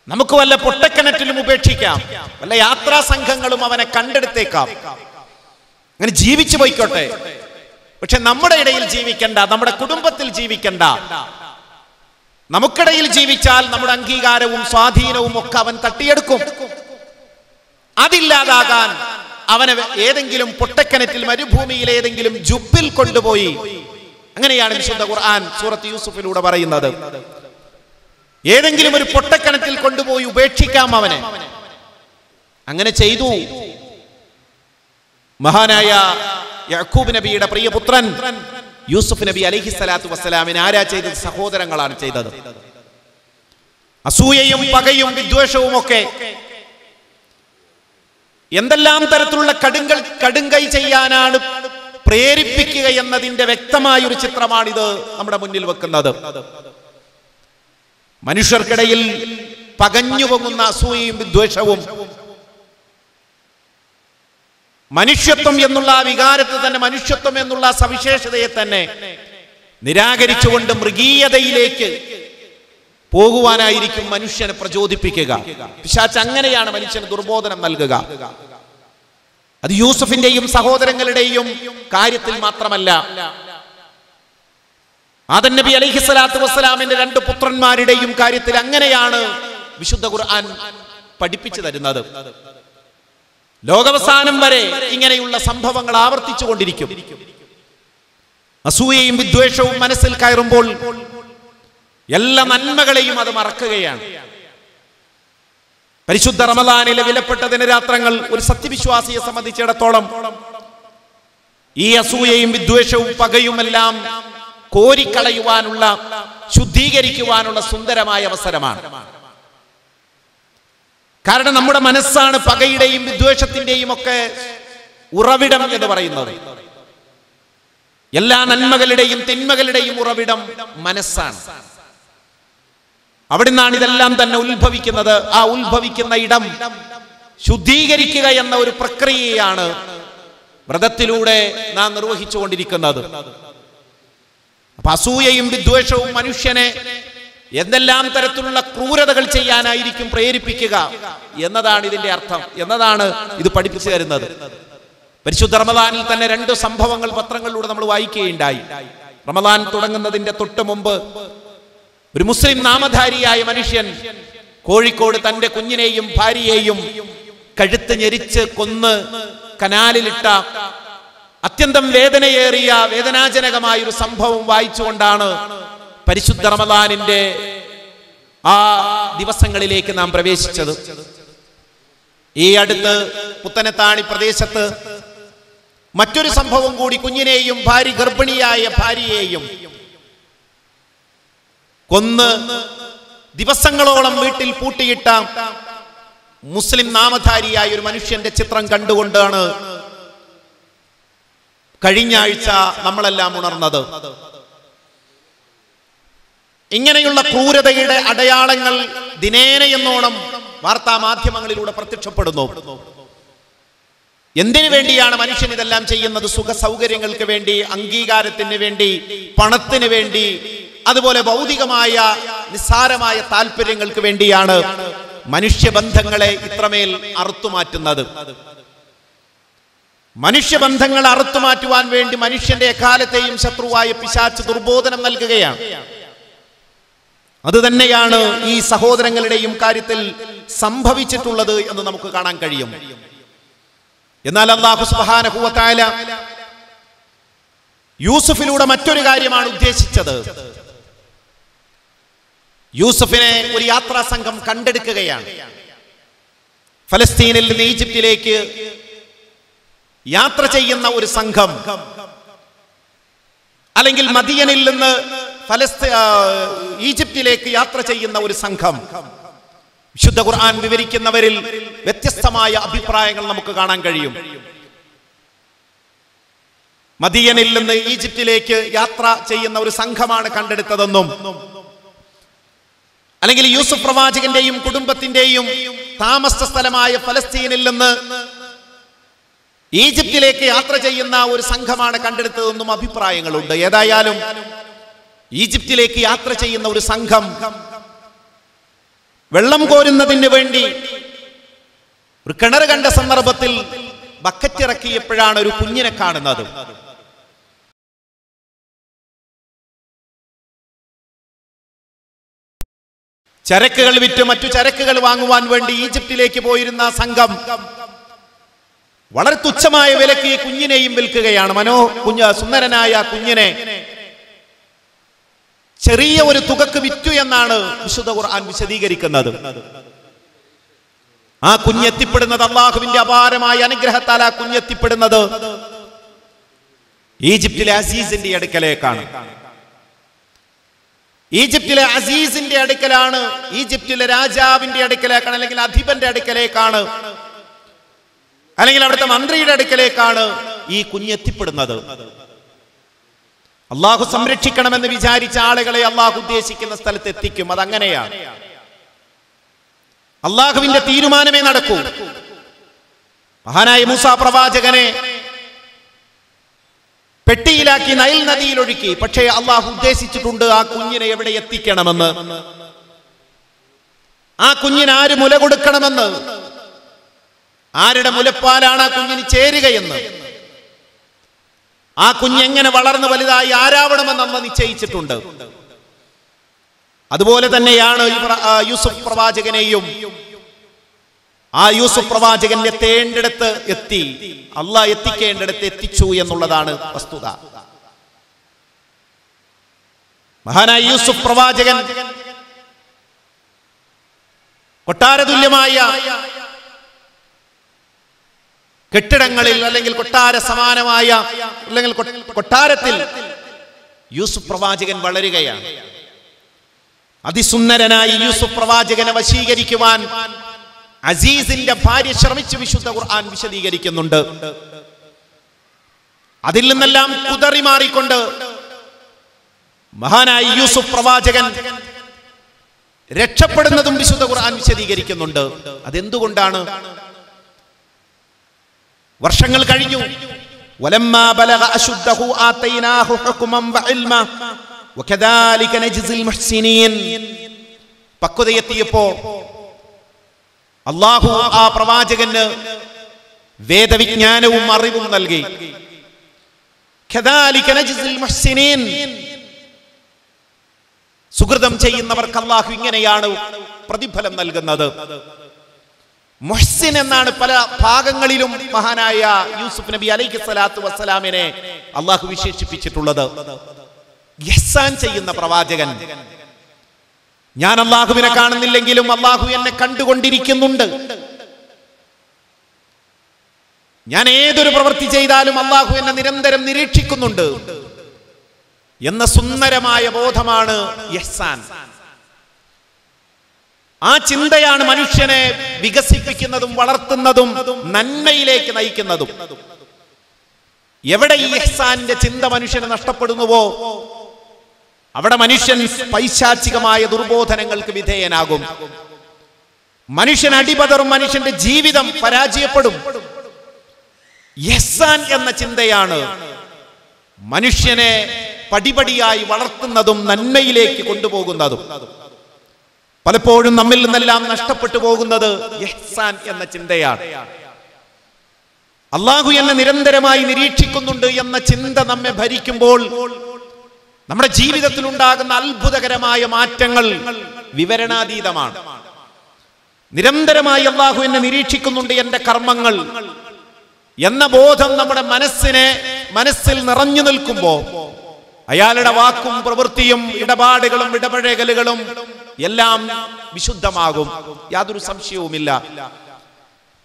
നമുക്ക് വല്ല പൊട്ടക്കിണറ്റിലും ഉപേക്ഷിക്കാം, വല്ല യാത്രാ സംഘങ്ങളും അവനെ കണ്ടെടുത്തേക്കാം, അങ്ങനെ ജീവിച്ചു പോയിക്കോട്ടെ, പക്ഷെ നമ്മുടെ ഇടയിൽ ജീവിക്കണ്ട, നമ്മുടെ കുടുംബത്തിൽ ജീവിക്കണ്ട. നമുക്കിടയിൽ ജീവിച്ചാൽ നമ്മുടെ അംഗീകാരവും സ്വാധീനവും ഒക്കെ അവൻ തട്ടിയെടുക്കും. അതില്ലാതാകാൻ അവനെ ഏതെങ്കിലും പൊട്ടക്കിണറ്റിൽ, മരുഭൂമിയിൽ ഏതെങ്കിലും ജുബിൽ കൊണ്ടുപോയി, അങ്ങനെയാണ് വിശുദ്ധ ഖുർആൻ സൂറത്ത് യൂസുഫിലൂടെ പറയുന്നത്, ഏതെങ്കിലും ഒരു പൊട്ടക്കിണറ്റിൽ കൊണ്ടുപോയി ഉപേക്ഷിക്കാം അവനെ. അങ്ങനെ ചെയ്തു. മഹാനായ യാക്കൂബ് നബിയുടെ പ്രിയപുത്രൻ യൂസുഫ് നബി അലൈഹിസ്സലാത്തു വസ്സലാമിനെ ആരാ ചെയ്തത്? സഹോദരങ്ങളാണ് ചെയ്തത്. അസൂയയും പകയും വിദ്വേഷവും ഒക്കെ എന്തെല്ലാം തരത്തിലുള്ള കടുങ്കൈ ചെയ്യാനാണ് പ്രേരിപ്പിക്കുക എന്നതിന്റെ വ്യക്തമായൊരു ചിത്രമാണിത് നമ്മുടെ മുന്നിൽ വെക്കുന്നത്. മനുഷ്യർക്കിടയിൽ പകഞ്ഞു പൊങ്ങുന്ന അസൂയയും വിദ്വേഷവും, മനുഷ്യത്വം എന്നുള്ള ആ വികാരത്തെ തന്നെ, മനുഷ്യത്വം എന്നുള്ള സവിശേഷതയെ തന്നെ നിരാകരിച്ചുകൊണ്ട് മൃഗീയതയിലേക്ക് പോകുവാനായിരിക്കും മനുഷ്യനെ പ്രചോദിപ്പിക്കുക. പിശാച് അങ്ങനെയാണ് മനുഷ്യന് ദുർബോധനം നൽകുക. അത് യൂസുഫിന്റെയും സഹോദരങ്ങളുടെയും കാര്യത്തിൽ മാത്രമല്ല, ആദം നബി അലൈഹിസ്സലാത്തു വസ്സലാമിന്റെ രണ്ട് പുത്രന്മാരുടെയും കാര്യത്തിൽ അങ്ങനെയാണ് വിശുദ്ധ ഖുർആൻ പഠിപ്പിച്ചു തരുന്നത്. ലോകാവസാനം വരെ ഇങ്ങനെയുള്ള സംഭവങ്ങൾ ആവർത്തിച്ചു കൊണ്ടിരിക്കും. അസൂയയും വിദ്വേഷവും മനസ്സിൽ കയറുമ്പോൾ എല്ലാ നന്മകളെയും അത് മറക്കുകയാണ്. പരിശുദ്ധ റമദാനിലെ വിലപ്പെട്ട ദിനരാത്രങ്ങൾ ഒരു സത്യവിശ്വാസിയെ സംബന്ധിച്ചിടത്തോളം ഈ അസൂയയും വിദ്വേഷവും പകയുമെല്ലാം കോരിക്കളയുവാനുള്ള, ശുദ്ധീകരിക്കുവാനുള്ള സുന്ദരമായ അവസരമാണ്. കാരണം നമ്മുടെ മനസ്സാണ് പകയുടെയും വിദ്വേഷത്തിന്റെയും ഒക്കെ ഉറവിടം എന്ന് പറയുന്നത്. എല്ലാ നന്മകളുടെയും തിന്മകളുടെയും ഉറവിടം മനസ്സാണ്. അവിടെ നിന്നാണ് ഇതെല്ലാം തന്നെ ഉത്ഭവിക്കുന്നത്. ആ ഉത്ഭവിക്കുന്ന ഇടം ശുദ്ധീകരിക്കുക എന്ന ഒരു പ്രക്രിയയാണ് വ്രതത്തിലൂടെ നാം നിർവഹിച്ചുകൊണ്ടിരിക്കുന്നത്. അപ്പൊ അസൂയയും വിദ്വേഷവും മനുഷ്യനെ എന്തെല്ലാം തരത്തിലുള്ള ക്രൂരതകൾ ചെയ്യാനായിരിക്കും പ്രേരിപ്പിക്കുക എന്നതാണ് ഇതിന്റെ അർത്ഥം, എന്നതാണ് ഇത് പഠിപ്പിച്ചു തരുന്നത്. പരിശുദ്ധ റമദാനിൽ തന്നെ 2 സംഭവങ്ങൾ പത്രങ്ങളിലൂടെ നമ്മൾ വായിക്കുകയുണ്ടായി. റമദാൻ തുടങ്ങുന്നതിന്റെ തൊട്ട് മുമ്പ് ഒരു മുസ്ലിം നാമധാരിയായ മനുഷ്യൻ കോഴിക്കോട് തന്റെ കുഞ്ഞിനെയും ഭാര്യയെയും കഴുത്ത് ഞെരിച്ച് കൊന്ന് കനാലിലിട്ട അത്യന്തം വേദനാജനകമായ ഒരു സംഭവം വായിച്ചുകൊണ്ടാണ് പരിശുദ്ധ റമദാനിന്റെ ആ ദിവസങ്ങളിലേക്ക് നാം പ്രവേശിച്ചത്. ഈ അടുത്ത് പുത്തനത്താണി പ്രദേശത്ത് മറ്റൊരു സംഭവം കൂടി, കുഞ്ഞിനെയും ഗർഭിണിയായ ഭാര്യയെയും കൊന്ന് ദിവസങ്ങളോളം വീട്ടിൽ പൂട്ടിയിട്ട മുസ്ലിം നാമധാരിയായ ഒരു മനുഷ്യന്റെ ചിത്രം കണ്ടുകൊണ്ടാണ് കഴിഞ്ഞ ആഴ്ച നമ്മളെല്ലാം ഉണർന്നത്. ഇങ്ങനെയുള്ള ക്രൂരതയുടെ അടയാളങ്ങൾ ദിനേനയെന്നോണം വാർത്താ മാധ്യമങ്ങളിലൂടെ പ്രത്യക്ഷപ്പെടുന്നു. എന്തിനു വേണ്ടിയാണ് മനുഷ്യൻ ഇതെല്ലാം ചെയ്യുന്നത്? സുഖ സൗകര്യങ്ങൾക്ക് വേണ്ടി, അംഗീകാരത്തിന് വേണ്ടി, പണത്തിന് വേണ്ടി, അതുപോലെ ഭൗതികമായ നിസ്സാരമായ താല്പര്യങ്ങൾക്ക് വേണ്ടിയാണ് മനുഷ്യബന്ധങ്ങളെ ഇത്രമേൽ അറുത്തുമാറ്റുന്നത്. മനുഷ്യബന്ധങ്ങൾ അറുത്തുമാറ്റുവാൻ വേണ്ടി മനുഷ്യന്റെ എക്കാലത്തെയും ശത്രുവായ പിശാച് ദുർബോധനം നൽകുകയാണ്. അത് തന്നെയാണ് ഈ സഹോദരങ്ങളുടെയും കാര്യത്തിൽ സംഭവിച്ചിട്ടുള്ളത് എന്ന് നമുക്ക് കാണാൻ കഴിയും. എന്നാൽ അല്ലാഹു സുബ്ഹാനഹു വ തആല യൂസുഫിലൂടെ മറ്റൊരു കാര്യമാണ് ഉദ്ദേശിച്ചത്. യൂസുഫിനെ ഒരു യാത്രാ സംഘം കണ്ടെടുക്കുകയാണ്. ഫലസ്തീനിൽ നിന്ന് ഈജിപ്തിലേക്ക് യാത്ര ചെയ്യുന്ന ഒരു സംഘം, അല്ലെങ്കിൽ മദിയനിൽ നിന്ന് ഈജിപ്തിലേക്ക് യാത്ര ചെയ്യുന്ന ഒരു സംഘം. വിശുദ്ധ ഖുർആൻ വിവരിക്കുന്നവരിൽ വ്യത്യസ്തമായ അഭിപ്രായങ്ങൾ നമുക്ക് കാണാൻ കഴിയും. മദിയനിൽ നിന്ന് ഈജിപ്തിലേക്ക് യാത്ര ചെയ്യുന്ന ഒരു സംഘമാണ് കണ്ടെടുത്തതെന്നും, അല്ലെങ്കിൽ യൂസുഫ് പ്രവാചകന്റെയും കുടുംബത്തിന്റെയും താമസ സ്ഥലമായ ഫലസ്തീനിൽ നിന്ന് ഈജിപ്തിലേക്ക് യാത്ര ചെയ്യുന്ന ഒരു സംഘമാണ് കണ്ടെടുത്തതെന്നും അഭിപ്രായങ്ങളുണ്ട്. ഏതായാലും ഈജിപ്തിലേക്ക് യാത്ര ചെയ്യുന്ന ഒരു സംഘം വെള്ളം കോരുന്നതിന് വേണ്ടി ഒരു കിണർ കണ്ട സന്ദർഭത്തിൽ ബക്കറ്റ് ഇറക്കിയപ്പോഴാണ് ഒരു കുഞ്ഞിനെ കാണുന്നത്. ചരക്കുകൾ വിറ്റ് മറ്റു ചരക്കുകൾ വാങ്ങുവാൻ വേണ്ടി ഈജിപ്തിലേക്ക് പോയിരുന്ന സംഘം വളരെ തുച്ഛമായ വിലക്ക് ഈ കുഞ്ഞിനെയും വിൽക്കുകയാണ്. സുന്ദരനായ കുഞ്ഞിനെ ചെറിയ ഒരു തുകക്ക് വിറ്റു എന്നാണ് വിശുദ്ധ ഖുർആൻ വിശദീകരിക്കുന്നത്. ആ കുഞ്ഞെത്തിപ്പെടുന്നത് അള്ളാഹുവിന്റെ അപാരമായ അനുഗ്രഹത്താൽ ആ കുഞ്ഞെത്തിപ്പെടുന്നത് ഈജിപ്തിലെ അസീസിന്റെ അടുക്കലേക്കാണ്. ഈജിപ്തിലെ അസീസിന്റെ അടുക്കലാണ്, ഈജിപ്തിലെ രാജാവിന്റെ അടുക്കലേക്കാണ്, അല്ലെങ്കിൽ അധിപന്റെ അടുക്കലേക്കാണ്, അല്ലെങ്കിൽ അവിടുത്തെ മന്ത്രിയുടെ അടുക്കലേക്കാണ് ഈ കുഞ്ഞെത്തിപ്പെടുന്നത്. അള്ളാഹു സംരക്ഷിക്കണമെന്ന് വിചാരിച്ച ആളുകളെ അള്ളാഹു ഉദ്ദേശിക്കുന്ന സ്ഥലത്ത് എത്തിക്കും. അതങ്ങനെയാണ്. അള്ളാഹുവിന്റെ തീരുമാനമേ നടക്കൂ. മഹാനായ മൂസാ പ്രവാചകനെ പെട്ടിയിലാക്കി നൈൽ നദിയിൽ ഒഴുക്കി. പക്ഷേ അള്ളാഹു ഉദ്ദേശിച്ചിട്ടുണ്ട് ആ കുഞ്ഞിനെ എവിടെ എത്തിക്കണമെന്ന്, ആ കുഞ്ഞിന് ആര് മുല കൊടുക്കണമെന്ന്, ആരുടെ മുലപ്പാലാണ് ആ കുഞ്ഞിന് ചേരുകയെന്ന്, ആ കുഞ്ഞെങ്ങനെ വളർന്നു വലുതായി ആരാവണമെന്ന് അന്ന് നിശ്ചയിച്ചിട്ടുണ്ട്. അതുപോലെ തന്നെയാണ് യൂസുഫ് പ്രവാചകനെയും ആ യൂസുഫ് പ്രവാചകൻ എത്തേണ്ടിടത്ത് എത്തി, അള്ളാഹ് എത്തിക്കേണ്ടിടത്ത് എത്തിച്ചു എന്നുള്ളതാണ് വസ്തുത. മഹാനായ യൂസുഫ് പ്രവാചകൻ കൊട്ടാരതുല്യമായ കെട്ടിടങ്ങളിൽ, അല്ലെങ്കിൽ കൊട്ടാര സമാനമായ, അല്ലെങ്കിൽ കൊട്ടാരത്തിൽ യൂസുഫ് പ്രവാചകൻ വളരുകയാണ്. അതിസുന്ദരനായി യൂസുഫ് പ്രവാചകനെ വശീകരിക്കുവാൻ അസീസിന്റെ ഭാര്യ ശ്രമിച്ചു. വിശുദ്ധ ഖുർആൻ വിശദീകരിക്കുന്നുണ്ട്. അതിൽ നിന്നെല്ലാം കുതറി മാറിക്കൊണ്ട് മഹാനായ യൂസുഫ് പ്രവാചകൻ രക്ഷപ്പെടുന്നതും വിശുദ്ധ ഖുർആൻ വിശദീകരിക്കുന്നുണ്ട്. അതെന്തുകൊണ്ടാണ്? വർഷങ്ങൾ കഴിഞ്ഞു. വലമ്മാ ബലഗ അശുദ്ധഹു ആതൈനാഹു ഹുക്മൻ വഇൽമ വകദാലിക നജ്സിൽ മുഹ്സിനീൻ. പക്വതയെത്തിയപ്പോ അല്ലാഹു ആ പ്രവാചകന് വേദവിജ്ഞാനവും അറിവും നൽകി. കദാലിക നജ്സിൽ മുഹ്സിനീൻ. സുകൃതം ചെയ്യുന്നവർക്ക് അല്ലാഹു ഇങ്ങനെയാണ് പ്രതിഫലം നൽകുന്നത്. മുഹ്സിൻ എന്നാണ് പല ഭാഗങ്ങളിലും മഹാനായ യൂസുഫ് നബി അലൈഹി സ്വലാത്തു വസ്സലാമിനെ അല്ലാഹു വിശേഷിപ്പിച്ചിട്ടുള്ളത്. ഇഹ്സാൻ ചെയ്യുന്ന പ്രവാചകൻ. ഞാൻ അല്ലാഹുവിനെ കാണുന്നില്ലെങ്കിലും അല്ലാഹു എന്നെ കണ്ടുകൊണ്ടിരിക്കുന്നുണ്ട്. ഞാൻ ഏതൊരു പ്രവൃത്തി ചെയ്താലും അല്ലാഹു എന്നെ നിരന്തരം നിരീക്ഷിക്കുന്നുണ്ട് എന്ന സുന്ദരമായ ബോധമാണ് ഇഹ്സാൻ. ആ ചിന്തയാണ് മനുഷ്യനെ വികസിപ്പിക്കുന്നതും വളർത്തുന്നതും നന്മയിലേക്ക് നയിക്കുന്നതും. എവിടെ ഈ ഇഹ്സാന്റെ ചിന്ത മനുഷ്യനെ നഷ്ടപ്പെടുന്നുവോ അവിടെ മനുഷ്യൻ പൈശാചികമായ ദുർബോധനങ്ങൾക്ക് വിധേയനാകും. മനുഷ്യൻ അടിപതറും. മനുഷ്യന്റെ ജീവിതം പരാജയപ്പെടും. ഇഹ്സാൻ എന്ന ചിന്തയാണ് മനുഷ്യനെ പടിപടിയായി വളർത്തുന്നതും നന്മയിലേക്ക് കൊണ്ടുപോകുന്നതും. പലപ്പോഴും നമ്മിൽ നിന്നെല്ലാം നഷ്ടപ്പെട്ടു പോകുന്നത് ഇഹ്സാൻ എന്ന ചിന്തയാണ്. അല്ലാഹു എന്നെ നിരന്തരമായി നിരീക്ഷിക്കുന്നുണ്ട് എന്ന ചിന്ത നമ്മെ ഭരിക്കുമ്പോൾ നമ്മുടെ ജീവിതത്തിൽ ഉണ്ടാകുന്ന അത്ഭുതകരമായ മാറ്റങ്ങൾ വിവരണാതീതമാണ്. നിരന്തരമായി അല്ലാഹു എന്നെ നിരീക്ഷിക്കുന്നുണ്ട്, എന്റെ കർമ്മങ്ങൾ എന്ന ബോധം നമ്മുടെ മനസ്സിൽ നിറഞ്ഞു നിൽക്കുമ്പോൾ അയാളുടെ വാക്കും പ്രവൃത്തിയും ഇടപാടുകളും ഇടപഴകലുകളും എല്ലാം വിശുദ്ധമാകും. യാതൊരു സംശയവുമില്ല.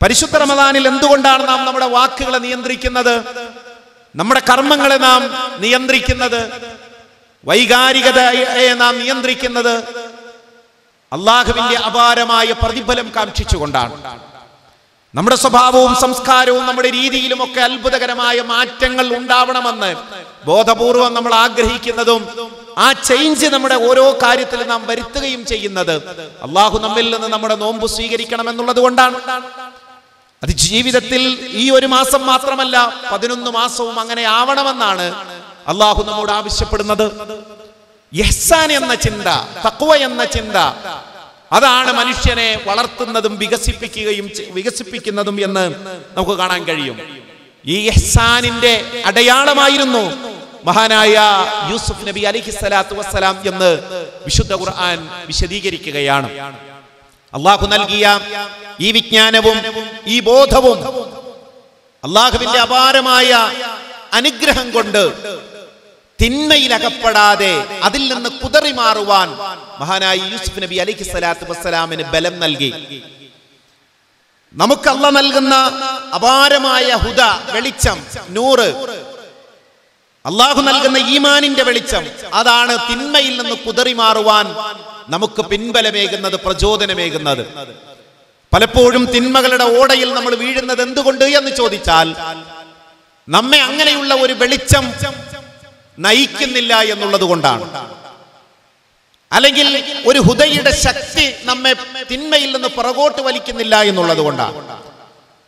പരിശുദ്ധ റമദാനിൽ എന്തുകൊണ്ടാണ് നാം നമ്മുടെ വാക്കുകളെ നിയന്ത്രിക്കുന്നത്, നമ്മുടെ കർമ്മങ്ങളെ നാം നിയന്ത്രിക്കുന്നത്, വൈകാരികതയെ നാം നിയന്ത്രിക്കുന്നത്? അല്ലാഹുവിന്റെ അപാരമായ പ്രതിഫലം കാക്ഷിച്ചുകൊണ്ടാണ്. നമ്മുടെ സ്വഭാവവും സംസ്കാരവും നമ്മുടെ രീതിയിലും ഒക്കെ അത്ഭുതകരമായ മാറ്റങ്ങൾ ഉണ്ടാവണമെന്ന് ബോധപൂർവം നമ്മൾ ആഗ്രഹിക്കുന്നതും ആ ചേഞ്ച് നമ്മുടെ ഓരോ കാര്യത്തിലും നാം വരുത്തുകയും ചെയ്യുന്നത് അല്ലാഹു നമ്മിൽ നിന്ന് നമ്മുടെ നോമ്പ് സ്വീകരിക്കണം എന്നുള്ളത് കൊണ്ടാണ്. അത് ജീവിതത്തിൽ ഈ ഒരു മാസം മാത്രമല്ല, 11 മാസവും അങ്ങനെ ആവണമെന്നാണ് അല്ലാഹു നമ്മോട് ആവശ്യപ്പെടുന്നത്. ഇഹ്സാൻ എന്ന ചിന്ത, തഖ്വ എന്ന ചിന്ത, അതാണ് മനുഷ്യനെ വളർത്തുന്നതും വികസിപ്പിക്കുന്നതും എന്ന് നമുക്ക് കാണാൻ കഴിയും. ഈ ഇഹ്സാനിന്റെ അടയാളമായിരുന്നു മഹാനായ യൂസുഫ് നബി അലൈഹി സ്വലാത്തു വസ്സലാം എന്ന് വിശുദ്ധ ഖുർആൻ വിശദീകരിക്കുകയാണ്. അല്ലാഹു നൽകിയ ഈ വിജ്ഞാനവും ഈ ബോധവും അല്ലാഹുവിന്റെ അപാരമായ അനുഗ്രഹം കൊണ്ട് തിന്മയിലകപ്പെടാതെ അതിൽ നിന്ന് കുതറി മാറുവാൻ മഹാനായ യൂസുഫ് നബി അലൈഹി സ്വലാത്തു വസ്സലാമിന് ബലം നൽകി. നമുക്ക് അല്ലാഹു നൽകുന്ന അപാരമായ ഹുദ, വെളിച്ചം, നൂറ്, അല്ലാഹു നൽകുന്ന ഈമാനിന്റെ വെളിച്ചം, അതാണ് തിന്മയിൽ നിന്ന് കുതറി മാറുവാൻ നമുക്ക് പിൻബലമേകുന്നത്, പ്രചോദനമേകുന്നത്. പലപ്പോഴും തിന്മകളുടെ ഓടയിൽ നമ്മൾ വീഴുന്നത് എന്തുകൊണ്ട് എന്ന് ചോദിച്ചാൽ നമ്മെ അങ്ങനെയുള്ള ഒരു വെളിച്ചം നയിക്കുന്നില്ല എന്നുള്ളത് കൊണ്ടാണ്. അല്ലെങ്കിൽ ഒരു ഹുദയുടെ ശക്തി നമ്മെ തിന്മയിൽ നിന്ന് പുറകോട്ട് വലിക്കുന്നില്ല എന്നുള്ളത് കൊണ്ടാണ്.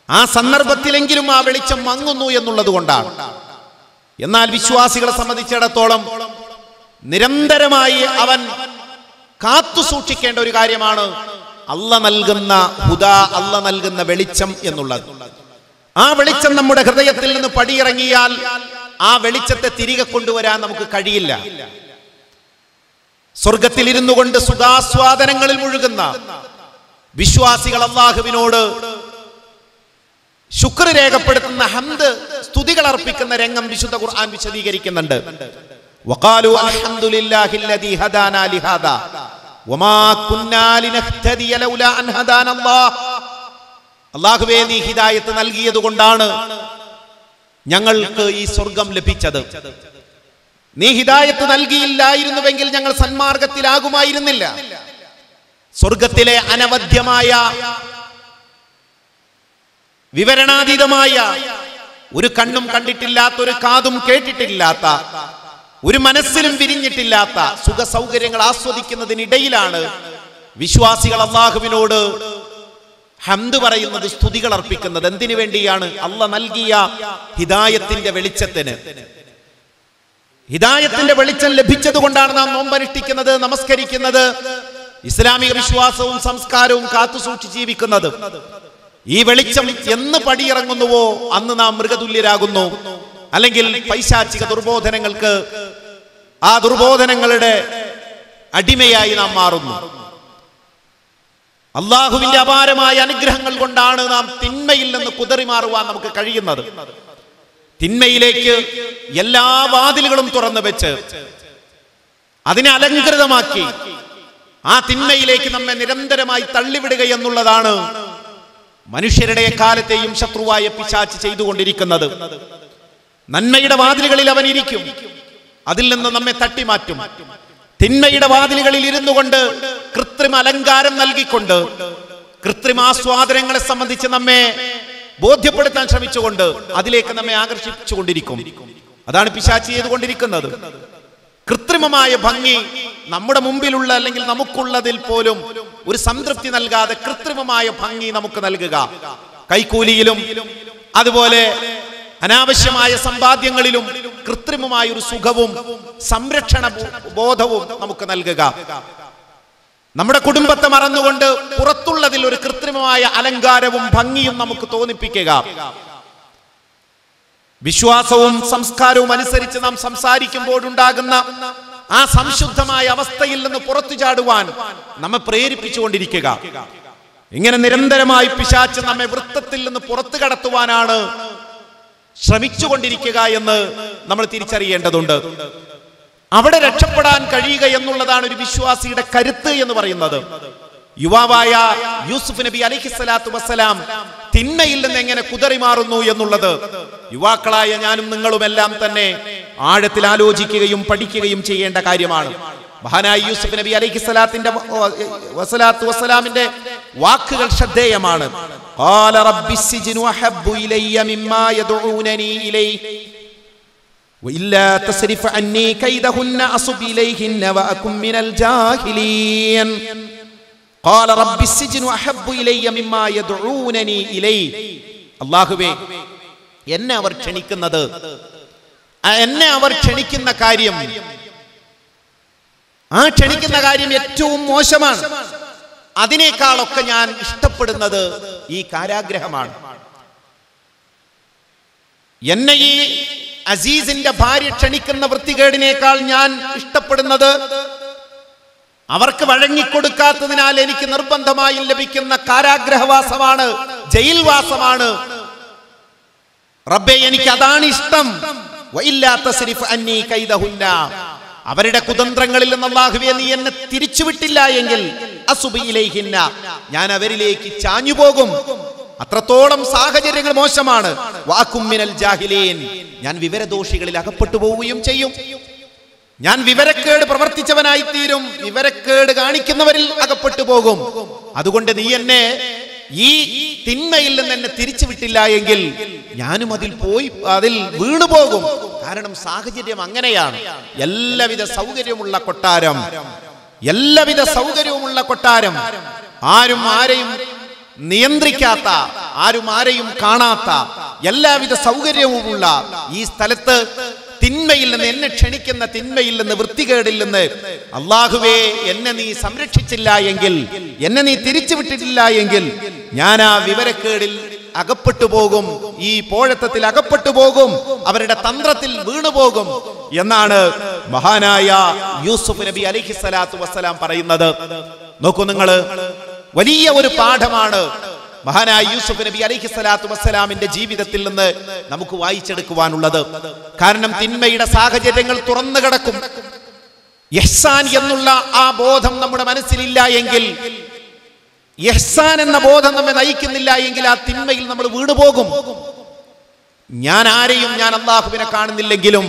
ആ സന്ദർഭത്തിലെങ്കിലും ആ വെളിച്ചം മങ്ങുന്നു എന്നുള്ളത് കൊണ്ടാണ്. എന്നാൽ വിശ്വാസികളെ സംബന്ധിച്ചിടത്തോളം നിരന്തരമായി അവൻ കാത്തു സൂക്ഷിക്കേണ്ട ഒരു കാര്യമാണ് അല്ലാഹു നൽകുന്ന ഹുദ, അല്ലാഹു നൽകുന്ന വെളിച്ചം എന്നുള്ളത്. ആ വെളിച്ചം നമ്മുടെ ഹൃദയത്തിൽ നിന്ന് പടിയിറങ്ങിയാൽ ആ വെളിച്ചത്തെ തിരികെ കൊണ്ടുവരാൻ നമുക്ക് കഴിയില്ല. സ്വർഗത്തിൽ ഇരുന്നു കൊണ്ട് സുഖാസ്വാദനങ്ങളിൽ മുഴുകുന്ന വിശ്വാസികൾ അല്ലാഹുവിനോട് ശുക്ർ രേഖപ്പെടുത്തുന്ന ഹംദ്, സ്തുതികൾ അർപ്പിക്കുന്ന രംഗം വിശുദ്ധ ഖുർആൻ വിശദീകരിക്കുന്നുണ്ട്. വഖാലു അൽഹംദുലില്ലാഹില്ലദീ ഹദാനാ ലിഹാദാ വമാ കുന്നാ ലിനഹ്തദിയ ലൗലാ അൻ ഹദാനല്ലാഹ്. അല്ലാഹുവേ, നീ ഹിദായത്ത് നൽകിയതുകൊണ്ടാണ് ഞങ്ങൾക്ക് ഈ സ്വർഗം ലഭിച്ചത്. നീ ഹിദായത്ത് നൽകിയില്ലായിരുന്നുവെങ്കിൽ ഞങ്ങൾ സന്മാർഗത്തിലാകുമായിരുന്നില്ല. സ്വർഗത്തിലെ അനവധ്യമായ, വിവരണാതീതമായ ഒരു കണ്ണും കണ്ടിട്ടില്ലാത്ത, ഒരു കാതും കേട്ടിട്ടില്ലാത്ത, ഒരു മനസ്സിലും വിരിഞ്ഞിട്ടില്ലാത്ത സുഖ സൗകര്യങ്ങൾ ആസ്വദിക്കുന്നതിനിടയിലാണ് വിശ്വാസികൾ അല്ലാഹുവിനോട് ഹംദ് പറയുന്നത്, സ്തുതികൾ അർപ്പിക്കുന്നത്. എന്തിനു വേണ്ടിയാണ്? അല്ലാഹ് നൽകിയ ഹിദായത്തിന്റെ വെളിച്ചത്തിന്. ഹിദായത്തിന്റെ വെളിച്ചം ലഭിച്ചത് കൊണ്ടാണ് നാം നോമ്പനുഷ്ഠിക്കുന്നത്, നമസ്കരിക്കുന്നത്, ഇസ്ലാമിക വിശ്വാസവും സംസ്കാരവും കാത്തു സൂക്ഷിച്ച് ജീവിക്കുന്നത്. ഈ വെളിച്ചം എന്ന് പടിയിറങ്ങുന്നുവോ അന്ന് നാം മൃഗതുല്യരാകുന്നു, അല്ലെങ്കിൽ പൈശാചിക ദുർബോധനങ്ങൾക്ക്, ആ ദുർബോധനങ്ങളുടെ അടിമയായി നാം മാറുന്നു. അള്ളാഹുവിന്റെ അപാരമായ അനുഗ്രഹങ്ങൾ കൊണ്ടാണ് നാം തിന്മയിൽ നിന്ന് കുതറിമാറുവാൻ നമുക്ക് കഴിയുന്നത്. തിന്മയിലേക്ക് എല്ലാ വാതിലുകളും തുറന്നു വെച്ച് അതിനെ അലങ്കൃതമാക്കി ആ തിന്മയിലേക്ക് നമ്മെ നിരന്തരമായി തള്ളിവിടുക എന്നുള്ളതാണ് മനുഷ്യരുടെ എക്കാലത്തെയും ശത്രുവായ പിശാച് ചെയ്തുകൊണ്ടിരിക്കുന്നത്. നന്മയുടെ വാതിലുകളിൽ അവൻ ഇരിക്കും, അതിൽ നിന്ന് നമ്മെ തട്ടിമാറ്റും. തിന്മയുടെ വാതിലുകളിൽ ഇരുന്നു കൊണ്ട് കൃത്രിമ അലങ്കാരം നൽകിക്കൊണ്ട് കൃത്രിമാസ്വാദനങ്ങളെ സംബന്ധിച്ച് നമ്മെ ബോധ്യപ്പെടുത്താൻ ശ്രമിച്ചുകൊണ്ട് അതിലേക്ക് നമ്മെ ആകർഷിച്ചുകൊണ്ടിരിക്കും. അതാണ് പിശാച് ചെയ്തുകൊണ്ടിരിക്കുന്നത്. കൃത്രിമമായ ഭംഗി നമ്മുടെ മുമ്പിലുള്ള അല്ലെങ്കിൽ നമുക്കുള്ളതിൽ പോലും ഒരു സംതൃപ്തി നൽകാതെ കൃത്രിമമായ ഭംഗി നമുക്ക് നൽകുക, കൈക്കൂലിയിലും അതുപോലെ അനാവശ്യമായ സമ്പാദ്യങ്ങളിലും കൃത്രിമമായ ഒരു സുഖവും സംരക്ഷണ ബോധവും നമുക്ക് നൽകുക. നമ്മുടെ കുടുംബത്തെ മറന്നുകൊണ്ട് പുറത്തുള്ളതിൽ ഒരു കൃത്രിമമായ അലങ്കാരവും ഭംഗിയും നമുക്ക് തോന്നിപ്പിക്കുക. വിശ്വാസവും സംസ്കാരവും അനുസരിച്ച് നാം സംസാരിക്കുമ്പോഴുണ്ടാകുന്ന ആ സംശുദ്ധമായ അവസ്ഥയിൽ നിന്ന് പുറത്തു ചാടുവാൻ നമ്മെ പ്രേരിപ്പിച്ചുകൊണ്ടിരിക്കുക. ഇങ്ങനെ നിരന്തരമായി പിശാച് നമ്മെ വൃത്തത്തിൽ നിന്ന് പുറത്തു കടത്തുവാനാണ് ശ്രമിച്ചുകൊണ്ടിരിക്കുക എന്ന് നമ്മൾ തിരിച്ചറിയേണ്ടതുണ്ട്. അവിടെ രക്ഷപ്പെടാൻ കഴിയുക എന്നുള്ളതാണ് ഒരു വിശ്വാസിയുടെ കരുത്ത് എന്ന് പറയുന്നത്. യുവാവായ യൂസുഫ് നബി അലൈഹിസ്സലാത്തു വസ്സലാം തിന്മയിൽ നിന്ന് എങ്ങനെ കുതറിമാറുന്നു എന്നുള്ളത് യുവാക്കളായ ഞാനും നിങ്ങളുമെല്ലാം തന്നെ ആഴത്തിൽ ആലോചിക്കുകയും പഠിക്കുകയും ചെയ്യേണ്ട കാര്യമാണ്. മഹാനായ യൂസുഫ് നബി അലൈഹിസ്സലാത്തിന്റെ വസ്സലാമിന്റെ വാക്കുകൾ ശ്രദ്ധേയമാണ്. ഖാല റബ്ബിസ്സിജ്നു അഹബ്ബു ഇലയ്യ മിമ്മാ യദ്ഊനനി ഇലൈഹി വഇല്ലാ തസ്രിഫ് അന്നി കൈദഹുന്ന അസ്ബ് ഇലൈഹിന്ന വഅകും മിനൽ ജാഹിലീൻ. ഖാല റബ്ബിസ്സിജ്നു അഹബ്ബു ഇലയ്യ മിമ്മാ യദ്ഊനനി ഇലൈഹി. അല്ലാഹുവേ, എന്നെ അവർ ക്ഷണിക്കുന്ന കാര്യം, ആ ക്ഷണിക്കുന്ന കാര്യം ഏറ്റവും മോശമാണ്. അതിനേക്കാളൊക്കെ ഞാൻ ഇഷ്ടപ്പെടുന്നത് ഈ കാരാഗ്രഹമാണ്. എന്നെ ഈ അസീസിന്റെ ഭാര്യ ക്ഷണിക്കുന്ന വൃത്തികേടിനേക്കാൾ ഞാൻ ഇഷ്ടപ്പെടുന്നത് അവർക്ക് വഴങ്ങിക്കൊടുക്കാത്തതിനാൽ എനിക്ക് നിർബന്ധമായും ലഭിക്കുന്ന കാരാഗ്രഹവാസമാണ്, ജയിൽവാസമാണ്. റബ്ബേ, എനിക്ക് അതാണ് ഇഷ്ടം. വഇല്ലാ തസ്രിഫ് അന്നി കൈദഹുന്ന. അവരുടെ കുതന്ത്രങ്ങളിൽ നിന്ന് അല്ലാഹുവേ നീ എന്നെ തിരിച്ചുവിട്ടില്ല എങ്കിൽ അസുബി ഇലൈഹിന്ന, ഞാൻ അവരിലേക്ക് ചാഞ്ഞുപോകും. അത്രത്തോളം സാഹചര്യങ്ങൾ മോശമാണ്. വഅകും മിനൽ ജാഹിലീൻ, ഞാൻ വിവരദോഷികളിൽ അകപ്പെട്ടു പോവുകയും ചെയ്യും. ഞാൻ വിവരക്കേട് പ്രവർത്തിച്ചവനായി തീരും, വിവരക്കേട് കാണിക്കുന്നവരിൽ അകപ്പെട്ടു പോകും. അതുകൊണ്ട് നീ എന്നെ ഈ തിന്മയിൽ നിന്ന് എന്നെ തിരിച്ചുവിട്ടില്ല എങ്കിൽ ഞാനും അതിൽ വീണുപോകും. കാരണം സാഹചര്യം അങ്ങനെയാണ്. എല്ലാവിധ സൗകര്യമുള്ള കൊട്ടാരം, ആരും ആരെയും നിയന്ത്രിക്കാത്ത, ആരും ആരെയും കാണാത്ത, എല്ലാവിധ സൗകര്യവുമുള്ള ഈ സ്ഥലത്ത് തിന്മയിൽ നിന്ന്, എന്നെ ക്ഷണിക്കുന്ന തിന്മയിൽ നിന്ന്, വൃത്തികേടിൽ നിന്ന് അല്ലാഹുവേ എന്നെ നീ സംരക്ഷിച്ചില്ല എങ്കിൽ, എന്നെ നീ തിരിച്ചുവിട്ടിട്ടില്ല എങ്കിൽ ഞാൻ ആ വിവരക്കേടിൽ അകപ്പെട്ടു പോകും, ഈ പോഴത്തത്തിൽ അകപ്പെട്ടു പോകും, അവരുടെ തന്ത്രത്തിൽ വീണുപോകും എന്നാണ് മഹാനായ യൂസുഫ് നബി അലൈഹിസ്സലാത്തു വസ്സലാം പറയുന്നത്. നോക്കൂ നിങ്ങൾ, വലിയ ഒരു പാഠമാണ് മഹാനായ യൂസുഫ് നബി അലൈഹിസ്സലാത്തു വസ്സലാമിന്റെ ജീവിതത്തിൽ നിന്ന് നമുക്ക് വായിച്ചെടുക്കുവാനുള്ളത്. കാരണം തിന്മയുടെ സാഹചര്യങ്ങൾ തുറന്നു കിടക്കും. ഇഹ്സാൻ എന്നുള്ള ആ ബോധം നമ്മുടെ മനസ്സിലില്ല എങ്കിൽ, ഇഹ്സാൻ എന്ന ബോധം നമ്മെ നയിക്കുന്നില്ല എങ്കിൽ ആ തിന്മയിൽ നമ്മൾ വീണുപോകും. ഞാൻ അള്ളാഹുവിനെ കാണുന്നില്ലെങ്കിലും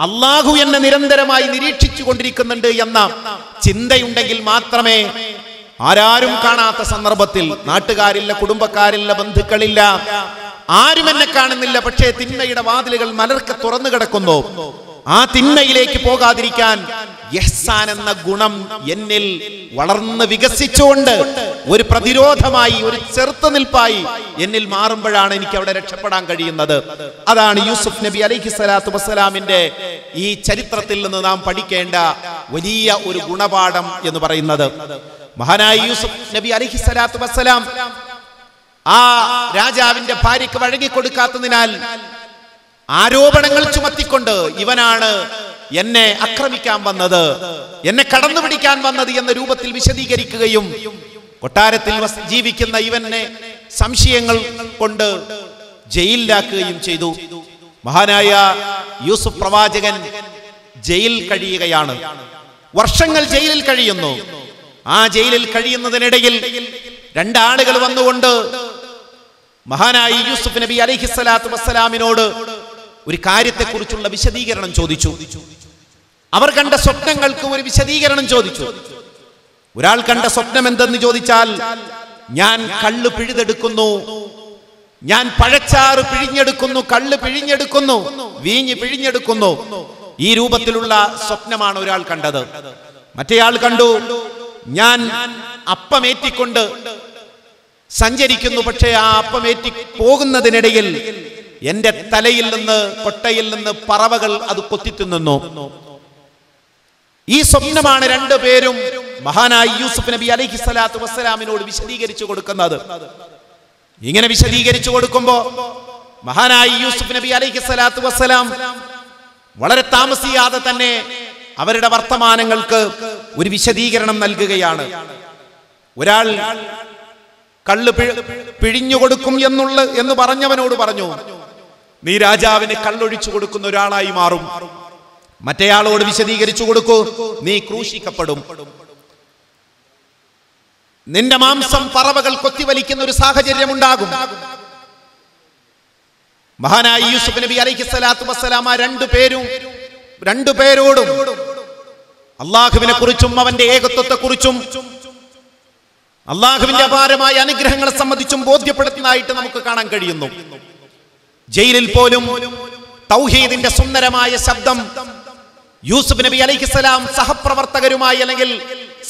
അള്ളാഹു എന്നെ നിരന്തരമായി നിരീക്ഷിച്ചു കൊണ്ടിരിക്കുന്നുണ്ട് എന്ന ചിന്തയുണ്ടെങ്കിൽ മാത്രമേ ആരാരും കാണാത്ത സന്ദർഭത്തിൽ, നാട്ടുകാരില്ല, കുടുംബക്കാരില്ല, ബന്ധുക്കളില്ല, ആരും എന്നെ കാണുന്നില്ല, പക്ഷേ തിന്മയുടെ വാതിലുകൾ മലർക്കെ തുറന്നു കിടക്കുന്നു. ആ തിന്മയിലേക്ക് പോകാതിരിക്കാൻ ഇഹ്സാൻ എന്ന ഗുണം എന്നിൽ വളർന്ന് വികസിച്ചുകൊണ്ട് ഒരു പ്രതിരോധമായി, ഒരു ചെറുത്തുനിൽപ്പായി എന്നിൽ മാറുമ്പോഴാണ് എനിക്ക് അവിടെ രക്ഷപ്പെടാൻ കഴിയുന്നത്. അതാണ് യൂസുഫ് നബി അലൈഹി സ്വലാത്തു വസ്സലാമിന്റെ ഈ ചരിത്രത്തിൽ നിന്ന് നാം പഠിക്കേണ്ട വലിയ ഒരു ഗുണപാഠം എന്ന് പറയുന്നത്. മഹാനായ യൂസുഫ് നബി അലൈഹി സ്വലാത്തു വസ്സലാം ആ രാജാവിന്റെ ഭാര്യയ്ക്ക് വഴങ്ങിക്കൊടുക്കാത്തതിനാൽ ആരോപണങ്ങൾ ചുമത്തിക്കൊണ്ട് ഇവനാണ് എന്നെ ആക്രമിക്കാൻ വന്നത്, എന്നെ കടന്നുപിടിക്കാൻ വന്നത് എന്ന രൂപത്തിൽ വിശദീകരിക്കുകയും കൊട്ടാരത്തിൽ ജീവിക്കുന്ന ഇവനെ സംശയങ്ങൾ കൊണ്ട് ജയിലിലാക്കുകയും ചെയ്തു. മഹാനായ യൂസുഫ് പ്രവാചകൻ ജയിൽ കഴിയുകയാണ്. വർഷങ്ങൾ ജയിലിൽ കഴിയുന്നു. ആ ജയിലിൽ കഴിയുന്നതിനിടയിൽ രണ്ടാളുകൾ വന്നുകൊണ്ട് മഹാനായ യൂസുഫ് നബി അലൈഹി സ്വലാത്തു വസ്സലാമിനോട് ഒരു കാര്യത്തെക്കുറിച്ചുള്ള വിശദീകരണം ചോദിച്ചു. അവർ കണ്ട സ്വപ്നങ്ങൾക്ക് ഒരു വിശദീകരണം ചോദിച്ചു. ഒരാൾ കണ്ട സ്വപ്നം എന്തെന്ന് ചോദിച്ചാൽ, ഞാൻ കള്ള് പിഴുതെടുക്കുന്നു, ഞാൻ പഴച്ചാറ് പിഴിഞ്ഞെടുക്കുന്നു, കള്ള് പിഴിഞ്ഞെടുക്കുന്നു, വീഞ്ഞ് പിഴിഞ്ഞെടുക്കുന്നു. ഈ രൂപത്തിലുള്ള സ്വപ്നമാണ് ഒരാൾ കണ്ടത്. മറ്റേയാൾ കണ്ടു, ഞാൻ അപ്പമേറ്റിക്കൊണ്ട് സഞ്ചരിക്കുന്നു, പക്ഷേ ആ അപ്പമേറ്റി പോകുന്നതിനിടയിൽ എന്റെ തലയിൽ നിന്ന്, കൊട്ടയിൽ നിന്ന് പറവകൾ അത് കൊത്തിത്തിന്നുന്നു. ഈ സ്വപ്നമാണ് രണ്ടുപേരും മഹാനായ യൂസുഫ് നബി അലൈഹി സ്വലാത്തു വസ്സലാമിനോട് വിശദീകരിച്ചു കൊടുക്കുന്നത്. ഇങ്ങനെ വിശദീകരിച്ചു കൊടുക്കുമ്പോ മഹാനായ യൂസുഫ് നബി അലൈഹി സ്വലാത്തു വസ്സലാം വളരെ താമസിയാതെ തന്നെ അവരുടെ വർത്തമാനങ്ങൾക്ക് ഒരു വിശദീകരണം നൽകുകയാണ്. ഒരാൾ കള്ള് പിഴിഞ്ഞു കൊടുക്കും എന്ന് പറഞ്ഞവനോട് പറഞ്ഞു, നീ രാജാവിന് കള്ളൊഴിച്ചു കൊടുക്കുന്ന ഒരാളായി മാറും. മറ്റേയാളോട് വിശദീകരിച്ചു കൊടുക്കൂ, നീ ക്രൂശിക്കപ്പെടും, നിന്റെ മാംസം പറവകൾ കൊത്തിവലിക്കുന്ന ഒരു സാഹചര്യം ഉണ്ടാകും. മഹാനായ യൂസുഫ് നബി അലൈഹി സ്വലാത്തു വസ്സലാം രണ്ടുപേരോടും അള്ളാഹുവിനെ കുറിച്ചും അവന്റെ ഏകത്വത്തെ കുറിച്ചും അള്ളാഹുവിന്റെ അപാരമായ അനുഗ്രഹങ്ങളെ സംബന്ധിച്ചും ബോധ്യപ്പെടുത്തുന്നതായിട്ട് നമുക്ക് കാണാൻ കഴിയുന്നു. ജയിലിൽ പോലും തൗഹീദിന്റെ സുന്ദരമായ ശബ്ദം യൂസുഫ് നബി അലൈഹിസ്സലാം സഹപ്രവർത്തകരുമായി അല്ലെങ്കിൽ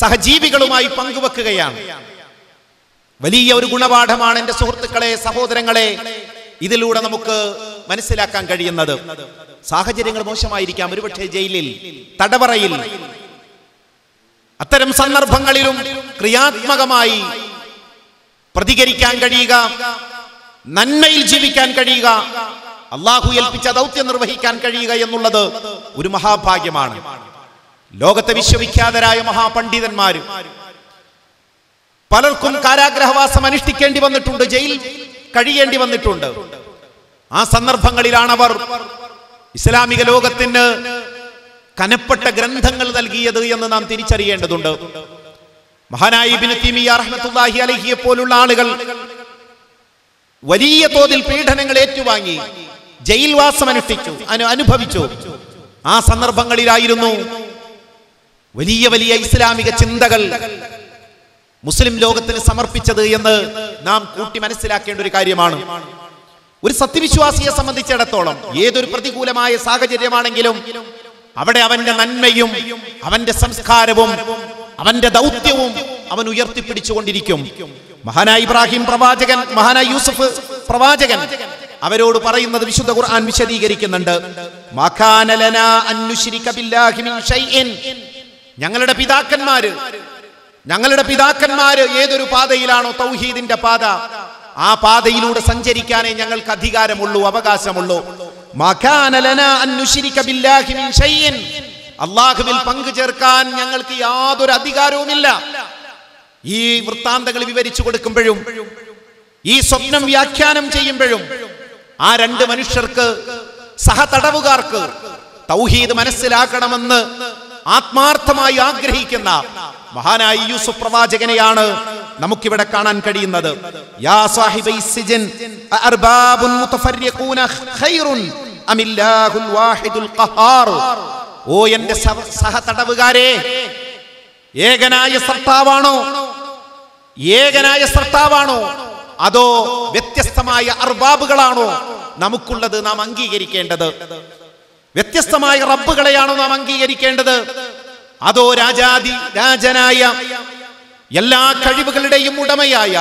സഹജീവികളുമായി പങ്കുവെക്കുകയാണ്. വലിയ ഒരു ഗുണപാഠമാണ് എന്റെ സുഹൃത്തുക്കളെ, സഹോദരങ്ങളെ, ഇതിലൂടെ നമുക്ക് മനസ്സിലാക്കാൻ കഴിയുന്നത്. സാഹചര്യങ്ങൾ മോശമായിരിക്കാം, ഒരുപക്ഷെ ജയിലിൽ, തടവറയിൽ, അത്തരം സന്ദർഭങ്ങളിലും ക്രിയാത്മകമായി പ്രതികരിക്കാൻ കഴിയുക, നന്മയിൽ ജീവിക്കാൻ കഴിയുക, അള്ളാഹു ഏൽപ്പിച്ച ദൗത്യം നിർവഹിക്കാൻ കഴിയുക എന്നുള്ളത് ഒരു മഹാഭാഗ്യമാണ്. ലോകത്തെ വിശ്വവിഖ്യാതരായ മഹാപണ്ഡിതന്മാര് പലർക്കും കാരാഗ്രഹവാസം അനുഷ്ഠിക്കേണ്ടി വന്നിട്ടുണ്ട്, ജയിൽ കഴിയേണ്ടി വന്നിട്ടുണ്ട്. ആ സന്ദർഭങ്ങളിലാണ് അവർ ഇസ്ലാമിക ലോകത്തിന് കനപ്പെട്ട ഗ്രന്ഥങ്ങൾ നൽകിയത് എന്ന് നാം തിരിച്ചറിയേണ്ടതുണ്ട്. മഹാനായ ഇബ്നു തൈമിയ്യ റഹ്മത്തുള്ളാഹി അലൈഹിയെ പോലുള്ള ആളുകൾ വലിയ തോതിൽ പീഡനങ്ങൾ ഏറ്റുവാങ്ങി ജയിൽവാസം അനുഭവിച്ചു. ആ സന്ദർഭങ്ങളിലായിരുന്നു വലിയ വലിയ ഇസ്ലാമിക ചിന്തകൾ മുസ്ലിം ലോകത്തിന് സമർപ്പിച്ചത് എന്ന് നാം കൂട്ടി മനസ്സിലാക്കേണ്ട ഒരു കാര്യമാണ്. ഒരു സത്യവിശ്വാസിയെ സംബന്ധിച്ചിടത്തോളം ഏതൊരു പ്രതികൂലമായ സാഹചര്യമാണെങ്കിലും അവിടെ അവന്റെ നന്മയും അവന്റെ സംസ്കാരവും അവന്റെ ദൗത്യവും അവൻ ഉയർത്തിപ്പിടിച്ചുകൊണ്ടിരിക്കും. മഹാനായ ഇബ്രാഹിം പ്രവാചകൻ, മഹാനായ യൂസുഫ് പ്രവാചകൻ അവരോട് പറയുന്നത് വിശുദ്ധ ഖുർആൻ വിശദീകരിക്കുന്നുണ്ട്. മകാന ലനാ അൻ നുശ്രിക ബില്ലാഹി മിൻ ഷൈഇൻ. ഞങ്ങളുടെ പിതാക്കന്മാര് ഏതൊരു പാതയിലാണോ തൗഹീദിന്റെ പാത, ആ പാതയിലൂടെ സഞ്ചരിക്കാനേ ഞങ്ങൾക്ക് അധികാരമുള്ളൂ, അവകാശമുള്ളൂ. മകാന ലനാ അൻ നുശ്രിക ബില്ലാഹി മിൻ ഷൈഇൻ. അല്ലാഹുവിൽ പങ്കു ചേർക്കാൻ ഞങ്ങൾക്ക് യാതൊരു അധികാരവുമില്ല. ഈ വൃത്താന്തങ്ങൾ വിവരിച്ചു കൊടുക്കുമ്പോഴും ഈ സ്വപ്നം വ്യാഖ്യാനം ചെയ്യുമ്പോഴും ആ രണ്ട് മനുഷ്യർക്ക്, സഹതടവുകാർക്ക് തൗഹീദ് മനസ്സിലാക്കണമെന്ന് ആത്മാർത്ഥമായി ആഗ്രഹിക്കുന്ന മഹാനായ യൂസുഫ് പ്രവാചകനെയാണ് നമുക്കിവിടെ കാണാൻ കഴിയുന്നത്. യാ സാഹിബൈ സിജൻ അർബാബുൻ മുതഫർരിഖൂന ഖൈറുൻ അമില്ലാഹുൽ വാഹിദുൽ ഖഹാർ. ഓ എന്റെ സഹതടവുകാരെ, ഏകനായ സർത്താവാണോ അതോ വ്യത്യസ്തമായ അർബാബുകളാണോ നമുക്കുള്ളത് നാം അംഗീകരിക്കേണ്ടത്? വ്യത്യസ്തമായ റബ്ബുകളെയാണോ നാം അംഗീകരിക്കേണ്ടത്? അതോ രാജനായ എല്ലാ കഴിവുകളുടെയും ഉടമയായ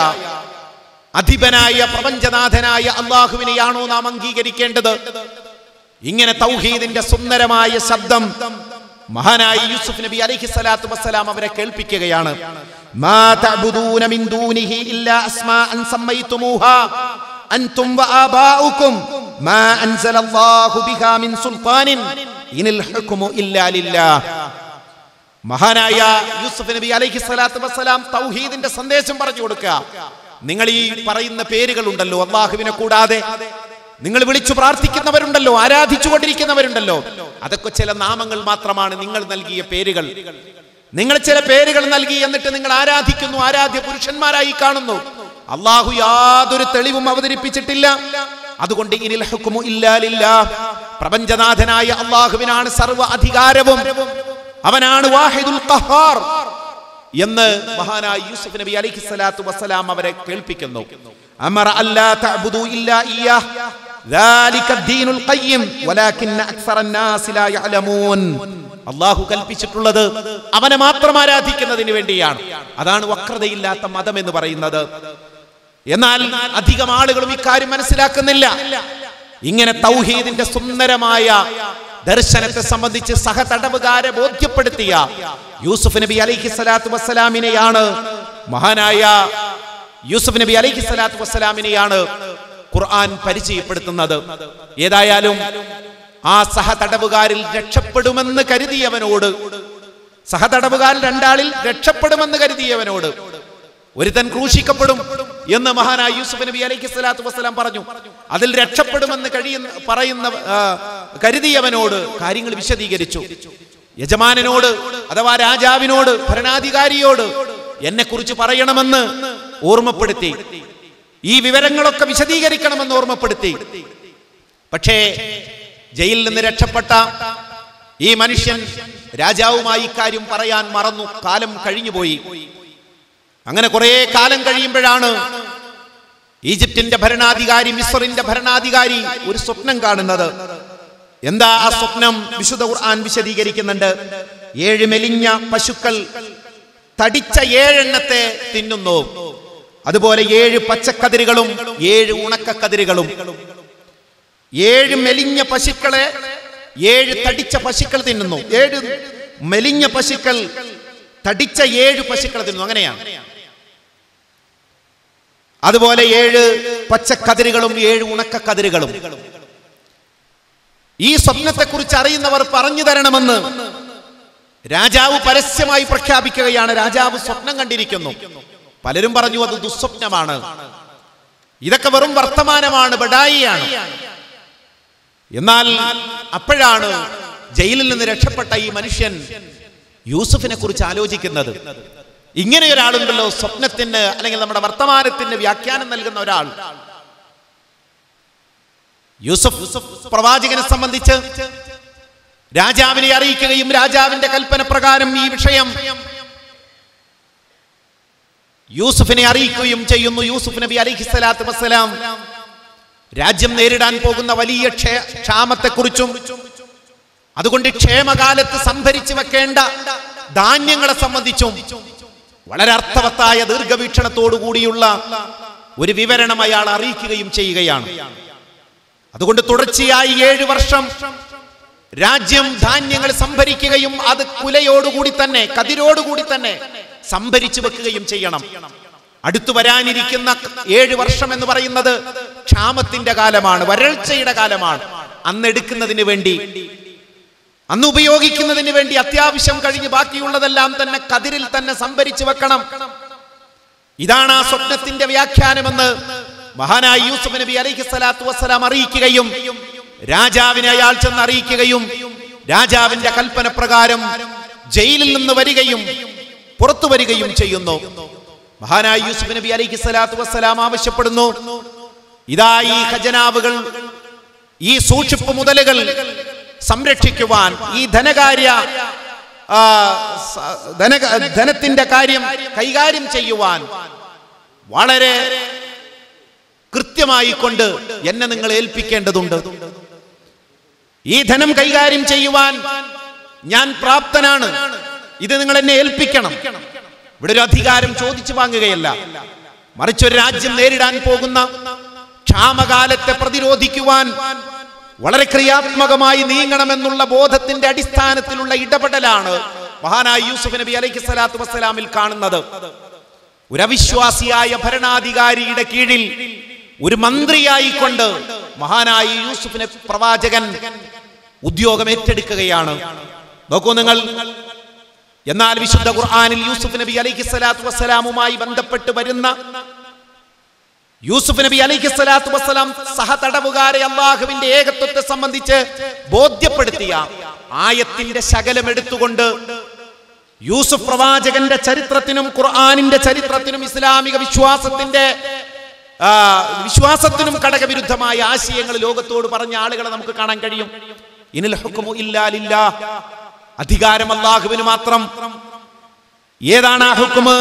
അധിപനായ പ്രപഞ്ചനാഥനായ അല്ലാഹുവിനെയാണോ നാം അംഗീകരിക്കേണ്ടത്? ഇങ്ങനെ തൗഹീദിന്റെ സുന്ദരമായ ശബ്ദം മഹാനായ യൂസുഫ് നബി അലൈഹിസ്സലാത്തു വസ്സലാം അവരെ കേൾപ്പിക്കുകയാണ്. മാ തഅബുദൂന മിൻ ദൂനിഹി ഇല്ലാ അസ്മാഅൻ സമ്മൈതുമൂഹാ അൻതും വആബാഉകും മാ അൻസലല്ലാഹു ബിഹാ മിൻ സുൽത്താനിൻ ഇനിൽ ഹുക്മു ഇല്ലാ ലില്ലാഹ്. മഹാനായ യൂസുഫ് നബി അലൈഹിസ്സലാത്തു വസ്സലാം തൗഹീദിന്റെ സന്ദേശം പറഞ്ഞു കൊടുക്കുക. നിങ്ങൾ ഈ പറയുന്ന പേരുകളുണ്ടല്ലോ, അല്ലാഹുവിനെ കൂടാതെ നിങ്ങൾ വിളിച്ചു പ്രാർത്ഥിക്കുന്നവരുണ്ടല്ലോ, ആരാധിച്ചുകൊണ്ടിരിക്കുന്നവരുണ്ടല്ലോ, അതൊക്കെ ചില നാമങ്ങൾ മാത്രമാണ്, നിങ്ങൾ നൽകിയ പേരുകൾ. നിങ്ങൾ ചില പേരുകൾ നൽകി എന്നിട്ട് നിങ്ങൾ ആരാധിക്കുന്നു, ആരാധ്യ പുരുഷന്മാരായി കാണുന്നു. അല്ലാഹു യാതൊരു തെളിവും അവതരിപ്പിച്ചിട്ടില്ല. അതുകൊണ്ട് ഇനിൽ ഹുക്മു ഇല്ലാ ലില്ലാഹ്, പ്രപഞ്ചനാഥനായ അല്ലാഹുവിനാണ് സർവ്വ അധികാരവും, അവനാണ് വാഹിദുൽ ഖഹാർ എന്ന് മഹാനായ യൂസുഫ് നബി അലൈഹിസ്സലാത്തു വസ്സലാം അവരെ കേൾപ്പിക്കുന്നു. അമറ അല്ലാ തഅബുദു ഇല്ലാ ഇയ്യാഹ് ദാലിക ദീനുൽ ഖയ്യിം വലാകിന്ന അക്സറന്നാസി ലാ യഅലമൂൻ. അല്ലാഹു കൽപ്പിച്ചിട്ടുള്ളത് അവനെ മാത്രം ആരാധിക്കുന്നതിന് വേണ്ടിയാണ്. അതാണ് വക്രതയില്ലാത്ത മതം എന്ന് പറയുന്നത്. എന്നാൽ അധികം ആളുകളും ഇക്കാര്യം മനസ്സിലാക്കുന്നില്ല. ഇങ്ങനെ തൗഹീദിന്റെ സുന്ദരമായ ദർശനത്തെ സംബന്ധിച്ച് സഹതടവുകാരെ ബോധ്യപ്പെടുത്തിയ യൂസുഫ് നബി അലൈഹിസ്സലാത്തു വസ്സലാമിനെയാണ് മഹാനായ യൂസുഫ് നബി അലൈഹിസ്സലാത്തു വസ്സലാമിനെയാണ് ഖുർആൻ പരിചയപ്പെടുത്തുന്നത്. ഏതായാലും ആ സഹതടവുകാരിൽ രക്ഷപ്പെടുമെന്ന് കരുതിയവനോട്, സഹതടവുകാരിൽ രണ്ടാളിൽ രക്ഷപ്പെടുമെന്ന് കരുതിയവനോട് ഒരുത്തൻ ക്രൂശിക്കപ്പെടും എന്ന് മഹാനായ യൂസുഫ് നബി അലൈഹിസ്സലാത്തു വസ്സലാം പറഞ്ഞു. അതിൽ രക്ഷപ്പെടുമെന്ന് കരുതിയവനോട് കാര്യങ്ങൾ വിശദീകരിച്ചു. യജമാനനോട് അഥവാ രാജാവിനോട്, ഭരണാധികാരിയോട് എന്നെ കുറിച്ച് പറയണമെന്ന് ഓർമ്മപ്പെടുത്തി, ഈ വിവരങ്ങളൊക്കെ വിശദീകരിക്കണമെന്ന് ഓർമ്മപ്പെടുത്തി. പക്ഷേ ജയിലിൽ നിന്ന് രക്ഷപ്പെട്ട ഈ മനുഷ്യൻ രാജാവുമായി ഇക്കാര്യം പറയാൻ മറന്നു. കാലം കഴിഞ്ഞുപോയി. അങ്ങനെ കുറെ കാലം കഴിയുമ്പോഴാണ് ഈജിപ്തിന്റെ ഭരണാധികാരി, മിസ്റിന്റെ ഭരണാധികാരി ഒരു സ്വപ്നം കാണുന്നത്. എന്താ ആ സ്വപ്നം? വിശുദ്ധ ഖുർആൻ വിശദീകരിക്കുന്നുണ്ട്. 7 മെലിഞ്ഞ പശുക്കൾ തടിച്ച 7 എണ്ണത്തെ തിന്നുന്നു. അതുപോലെ 7 പച്ചക്കതിരുകളും 7 ഉണക്കക്കതിരുകളും. 7 മെലിഞ്ഞ പശുക്കളെ 7 തടിച്ച പശുക്കൾ തിന്നുന്നു. 7 മെലിഞ്ഞ പശുക്കൾ തടിച്ച 7 പശുക്കൾ തിന്നുന്നു. അങ്ങനെയാണ്. അതുപോലെ 7 പച്ചക്കതിരുകളും 7 ഉണക്കക്കതിരുകളും. ഈ സ്വപ്നത്തെ കുറിച്ച് അറിയുന്നവർ പറഞ്ഞു തരണമെന്ന് രാജാവ് പരസ്യമായി പ്രഖ്യാപിക്കുകയാണ്. രാജാവ് സ്വപ്നം കണ്ടിരിക്കുന്നു. പലരും പറഞ്ഞു അത് ദുസ്വപ്നമാണ്, ഇതൊക്കെ വെറും വർത്തമാനമാണ്, ബഡായിയാണ്. എന്നാൽ അപ്പോഴാണ് ജയിലിൽ നിന്ന് രക്ഷപ്പെട്ട ഈ മനുഷ്യൻ യൂസുഫിനെ കുറിച്ച് ആലോചിക്കുന്നത്. ഇങ്ങനെ ഒരാളുണ്ടല്ലോ, സ്വപ്നത്തിന് അല്ലെങ്കിൽ നമ്മുടെ വർത്തമാനത്തിന് വ്യാഖ്യാനം നൽകുന്ന ഒരാൾ. യൂസുഫ് പ്രവാചകനെ സംബന്ധിച്ച് രാജാവിനെ അറിയിക്കുകയും രാജാവിന്റെ കൽപ്പന പ്രകാരം ഈ വിഷയം യൂസുഫിനെ അറിയിക്കുകയും ചെയ്യുന്നു. യൂസുഫ് നബി അലൈഹിസ്സലാത്തു വസ്സലാം രാജ്യം നേരിടാൻ പോകുന്ന വലിയ ക്ഷാമത്തെക്കുറിച്ചും അതുകൊണ്ട് ക്ഷേമകാലത്ത് സംഭരിച്ചു വെക്കേണ്ട ധാന്യങ്ങളെ സംബന്ധിച്ചും വളരെ അർത്ഥവത്തായ ദീർഘവീക്ഷണത്തോടുകൂടിയുള്ള ഒരു വിവരണം അയാൾ അറിയിക്കുകയും ചെയ്യുകയാണ്. അതുകൊണ്ട് തുടർച്ചയായി 7 വർഷം രാജ്യം ധാന്യങ്ങൾ സംഭരിക്കുകയും അത് കുലയോടുകൂടി തന്നെ, കതിരോടുകൂടി തന്നെ സംഭരിച്ചു വെക്കുകയും ചെയ്യണം. അടുത്തു വരാനിരിക്കുന്ന 7 വർഷം എന്ന് പറയുന്നത് ക്ഷാമത്തിന്റെ കാലമാണ്, വരൾച്ചയുടെ കാലമാണ്. അന്നെടുക്കുന്നതിന് വേണ്ടി, അന്ന് ഉപയോഗിക്കുന്നതിന് വേണ്ടി അത്യാവശ്യം കഴിഞ്ഞ് ബാക്കിയുള്ളതെല്ലാം തന്നെ കതിരിൽ തന്നെ സംഭരിച്ചു വെക്കണം. ഇതാണ് ആ സ്വപ്നത്തിന്റെ വ്യാഖ്യാനമെന്ന് മഹാനായ യൂസുഫ് നബി അലൈഹിസ്സലാത്തു വസ്സലാം അറിയിക്കുകയും രാജാവിനെ അയാൾ ചെന്ന് അറിയിക്കുകയും രാജാവിന്റെ കൽപ്പന പ്രകാരം ജയിലിൽ നിന്ന് വരികയും പുറത്തു വരികയും ചെയ്യുന്നു. മഹാനായ യൂസുഫ് നബി അലൈഹിസ്സലാത്തു വസ്സലാം ആവശ്യപ്പെടുന്നു, ഇതാ ഈ ഖജനാവുകൾ, ഈ സൂക്ഷിപ്പ് മുതലുകൾ സംരക്ഷിക്കുവാൻ, ഈ ധനത്തിന്റെ കാര്യം കൈകാര്യം ചെയ്യുവാൻ വളരെ കൃത്യമായി കൊണ്ട് എന്നെ നിങ്ങൾ ഏൽപ്പിക്കേണ്ടതുണ്ട്. ഈ ധനം കൈകാര്യം ചെയ്യുവാൻ ഞാൻ പ്രാപ്തനാണ്, ഇത് നിങ്ങൾ എന്നെ ഏൽപ്പിക്കണം. ഇവിടെ ഒരു അധികാരം ചോദിച്ചു വാങ്ങുകയല്ല, മറിച്ച് ഒരു രാജ്യം നേരിടാൻ പോകുന്ന ക്ഷാമകാലത്തെ പ്രതിരോധിക്കുവാൻ വളരെ ക്രിയാത്മകമായി നീങ്ങണമെന്നുള്ള ബോധത്തിന്റെ അടിസ്ഥാനത്തിലുള്ള ഇടപെടലാണ് മഹാനായ യൂസുഫ് നബി അലൈഹി സ്വലാത്തു വസ്സലാമിൽ കാണുന്നത്. ഒരു അവിശ്വാസിയായ ഭരണാധികാരിയുടെ കീഴിൽ ഒരു മന്ത്രിയായിക്കൊണ്ട് മഹാനായ യൂസുഫ് നബി പ്രവാചകൻ ഉദ്യോഗം ഏറ്റെടുക്കുകയാണ്. നോക്കൂ നിങ്ങൾ. എന്നാൽ വിശുദ്ധ ഖുർആനിൽ യൂസുഫ് നബി അലൈഹി സ്വലാത്തു വസ്സലാമുമായി ബന്ധപ്പെട്ട് വരുന്ന യൂസുഫ് നബി അലൈഹി സ്വലാത്തു വസ്സലാം സഹതടവുകാരെ അല്ലാഹുവിന്റെ ഏകത്വത്തെ സംബന്ധിച്ച് ബോധ്യപ്പെടുത്തിയ ആയത്തിന്റെ ശകലം എടുത്തുകൊണ്ട് യൂസുഫ് പ്രവാചകന്റെ ചരിത്രത്തിനും ഖുർആനിന്റെ ചരിത്രത്തിനും ഇസ്ലാമിക വിശ്വാസത്തിനും ഘടകവിരുദ്ധമായ ആശയങ്ങൾ ലോകത്തോട് പറഞ്ഞ ആളുകളെ നമുക്ക് കാണാൻ കഴിയും. ഇനിൽ ഹുക്മു ഇല്ലാ ലില്ലാഹ്, അധികാരം അല്ലാഹുവിന് മാത്രം. ഏതാണ് ആ ഹുക്മ്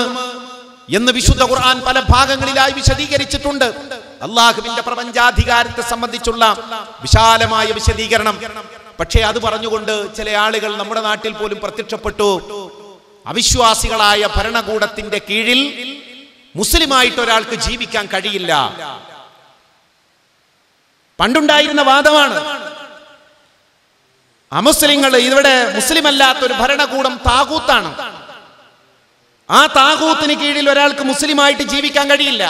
എന്ന് വിശുദ്ധ ഖുർആൻ പല ഭാഗങ്ങളിലായി വിശദീകരിച്ചിട്ടുണ്ട്. അല്ലാഹുവിന്റെ പ്രപഞ്ചാധികാരത്തെ സംബന്ധിച്ചുള്ള വിശാലമായ വിശദീകരണം. പക്ഷേ അത് പറഞ്ഞുകൊണ്ട് ചില ആളുകൾ നമ്മുടെ നാട്ടിൽ പോലും പ്രത്യക്ഷപ്പെട്ടു. അവിശ്വാസികളായ ഭരണകൂടത്തിന്റെ കീഴിൽ മുസ്ലിമായിട്ട് ഒരാൾക്ക് ജീവിക്കാൻ കഴിയില്ല. പണ്ടുണ്ടായിരുന്ന വാദമാണ്. അമുസ്ലിങ്ങൾ, ഇവിടെ മുസ്ലിം അല്ലാത്ത ഒരു ഭരണകൂടം താഗൂത്താണ്. ആ താഗൂത്തിന് കീഴിൽ ഒരാൾക്ക് മുസ്ലിമായിട്ട് ജീവിക്കാൻ കഴിയില്ല.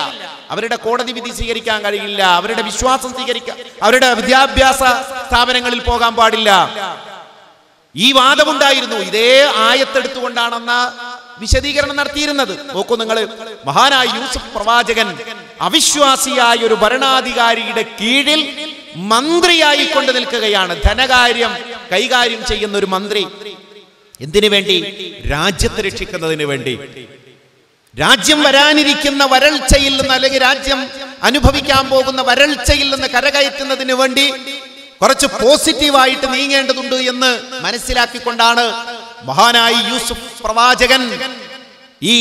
അവരുടെ കോടതി വിധി സ്വീകരിക്കാൻ കഴിയില്ല, അവരുടെ വിശ്വാസം സ്വീകരിക്കാൻ, അവരുടെ വിദ്യാഭ്യാസ സ്ഥാപനങ്ങളിൽ പോകാൻ പാടില്ല. ഈ വാദമുണ്ടായിരുന്നു. ഇതേ ആയത്തെടുത്തുകൊണ്ടാണെന്ന വിശദീകരണം നടത്തിയിരുന്നത്. നോക്കൂ നിങ്ങൾ. മഹാനായ യൂസുഫ് പ്രവാചകൻ അവിശ്വാസിയായ ഒരു ഭരണാധികാരിയുടെ കീഴിൽ മന്ത്രിയായി കൊണ്ട് നിൽക്കുകയാണ്. ധനകാര്യം കൈകാര്യം ചെയ്യുന്ന ഒരു മന്ത്രി. എന്തിനു വേണ്ടി? രാജ്യത്തെ രക്ഷിക്കുന്നതിന് വേണ്ടി. രാജ്യം വരാനിരിക്കുന്ന വരൾച്ചയിൽ നിന്ന്, അല്ലെങ്കിൽ രാജ്യം അനുഭവിക്കാൻ പോകുന്ന വരൾച്ചയിൽ നിന്ന് കരകയറ്റുന്നതിന് വേണ്ടി കുറച്ച് പോസിറ്റീവായിട്ട് നീങ്ങേണ്ടതുണ്ട് എന്ന് മനസ്സിലാക്കിക്കൊണ്ടാണ് മഹാനായ യൂസുഫ് പ്രവാചകൻ ഈ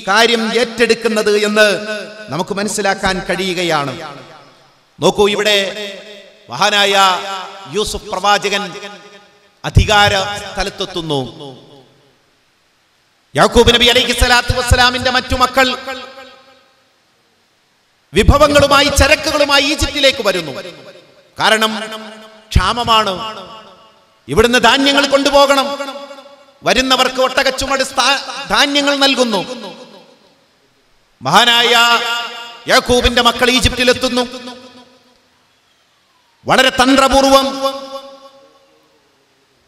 കാര്യം ഏറ്റെടുക്കുന്നത് എന്ന് നമുക്ക് മനസ്സിലാക്കാൻ കഴിയുകയാണ്. നോക്കൂ, ഇവിടെ മഹാനായ യൂസുഫ് പ്രവാചകൻ അധികാര സ്ഥലത്തെത്തുന്നു. യാക്കൂബ് നബി അലൈഹി സ്വലാത്തു വസ്സലാമിന്റെ മറ്റു മക്കൾ വിഭവങ്ങളുമായി, ചരക്കുകളുമായി ഈജിപ്തിലേക്ക് വരുന്നു. കാരണം ക്ഷാമമാണ്. ഇവിടുന്ന് ധാന്യങ്ങൾ കൊണ്ടുപോകണം. വരുന്നവർക്ക് ഒട്ടകച്ചുമട് ധാന്യങ്ങൾ നൽകുന്നു. മഹാനായ യാക്കൂബിന്റെ മക്കൾ ഈജിപ്തിലെത്തുന്നു. വളരെ തന്ത്രപൂർവം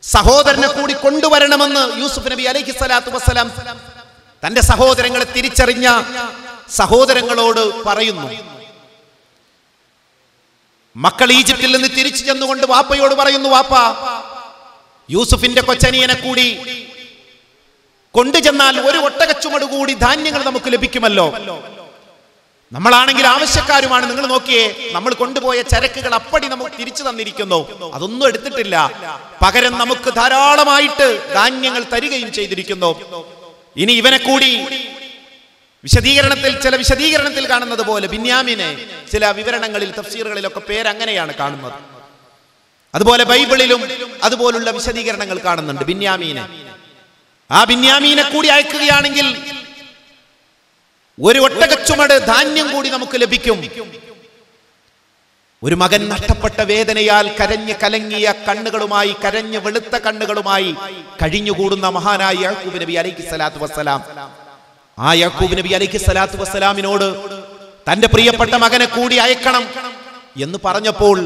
സഹോദരനെ കൂടി കൊണ്ടുവരണമെന്ന് യൂസുഫ് നബി അലൈഹി സ്വലാത്തു വസ്സലാം തന്റെ സഹോദരങ്ങളെ തിരിച്ചറിഞ്ഞ സഹോദരങ്ങളോട് പറയുന്നു. മക്കൾ ഈജിപ്തിൽ നിന്ന് തിരിച്ചു ചെന്നുകൊണ്ട് വാപ്പയോട് പറയുന്നു, വാപ്പ, യൂസുഫിന്റെ കൊച്ചനിയനെ കൂടി കൊണ്ടുചെന്നാൽ ഒരു ഒട്ടകച്ചുമട് കൂടി ധാന്യങ്ങൾ നമുക്ക് ലഭിക്കുമല്ലോ. നമ്മളാണെങ്കിൽ ആവശ്യക്കാരുമാണ്. നിങ്ങൾ നോക്കിയേ, നമ്മൾ കൊണ്ടുപോയ ചരക്കുകൾ അപ്പടി നമുക്ക് തിരിച്ചു തന്നിരിക്കുന്നു. അതൊന്നും എടുത്തിട്ടില്ല. പകരം നമുക്ക് ധാരാളമായിട്ട് ധാന്യങ്ങൾ തരികയും ചെയ്തിരിക്കുന്നു. ഇനി ഇവനെ കൂടി ചില വിശദീകരണത്തിൽ കാണുന്നത് പോലെ ബിന്യാമിനെ ചില വിവരണങ്ങളിൽ, തഫ്സീറുകളിലൊക്കെ പേരങ്ങനെയാണ് കാണുന്നത്. അതുപോലെ ബൈബിളിലും അതുപോലുള്ള വിശദീകരണങ്ങൾ കാണുന്നുണ്ട് ബിന്യാമീനെ. ആ ബിന്യാമീനെ കൂടി അയക്കുകയാണെങ്കിൽ ഒരു ഒട്ടകച്ചുമട് ധാന്യം കൂടി നമുക്ക് ലഭിക്കും. ഒരു മകൻ നഷ്ടപ്പെട്ട വേദനയാൽ കരഞ്ഞ് കലങ്ങിയ കണ്ണുകളുമായി, കരഞ്ഞ് വെളുത്ത കണ്ണുകളുമായി കഴിഞ്ഞുകൂടുന്ന മഹാനായ യാക്കൂബ് നബി അലൈഹി സ്വലാത്തു വസ്സലാം, ആ യാക്കൂബ് നബി അലൈഹി സ്വലാത്തു വസ്സലാമിനോട് തന്റെ പ്രിയപ്പെട്ട മകനെ കൂടി അയക്കണം എന്ന് പറഞ്ഞപ്പോൾ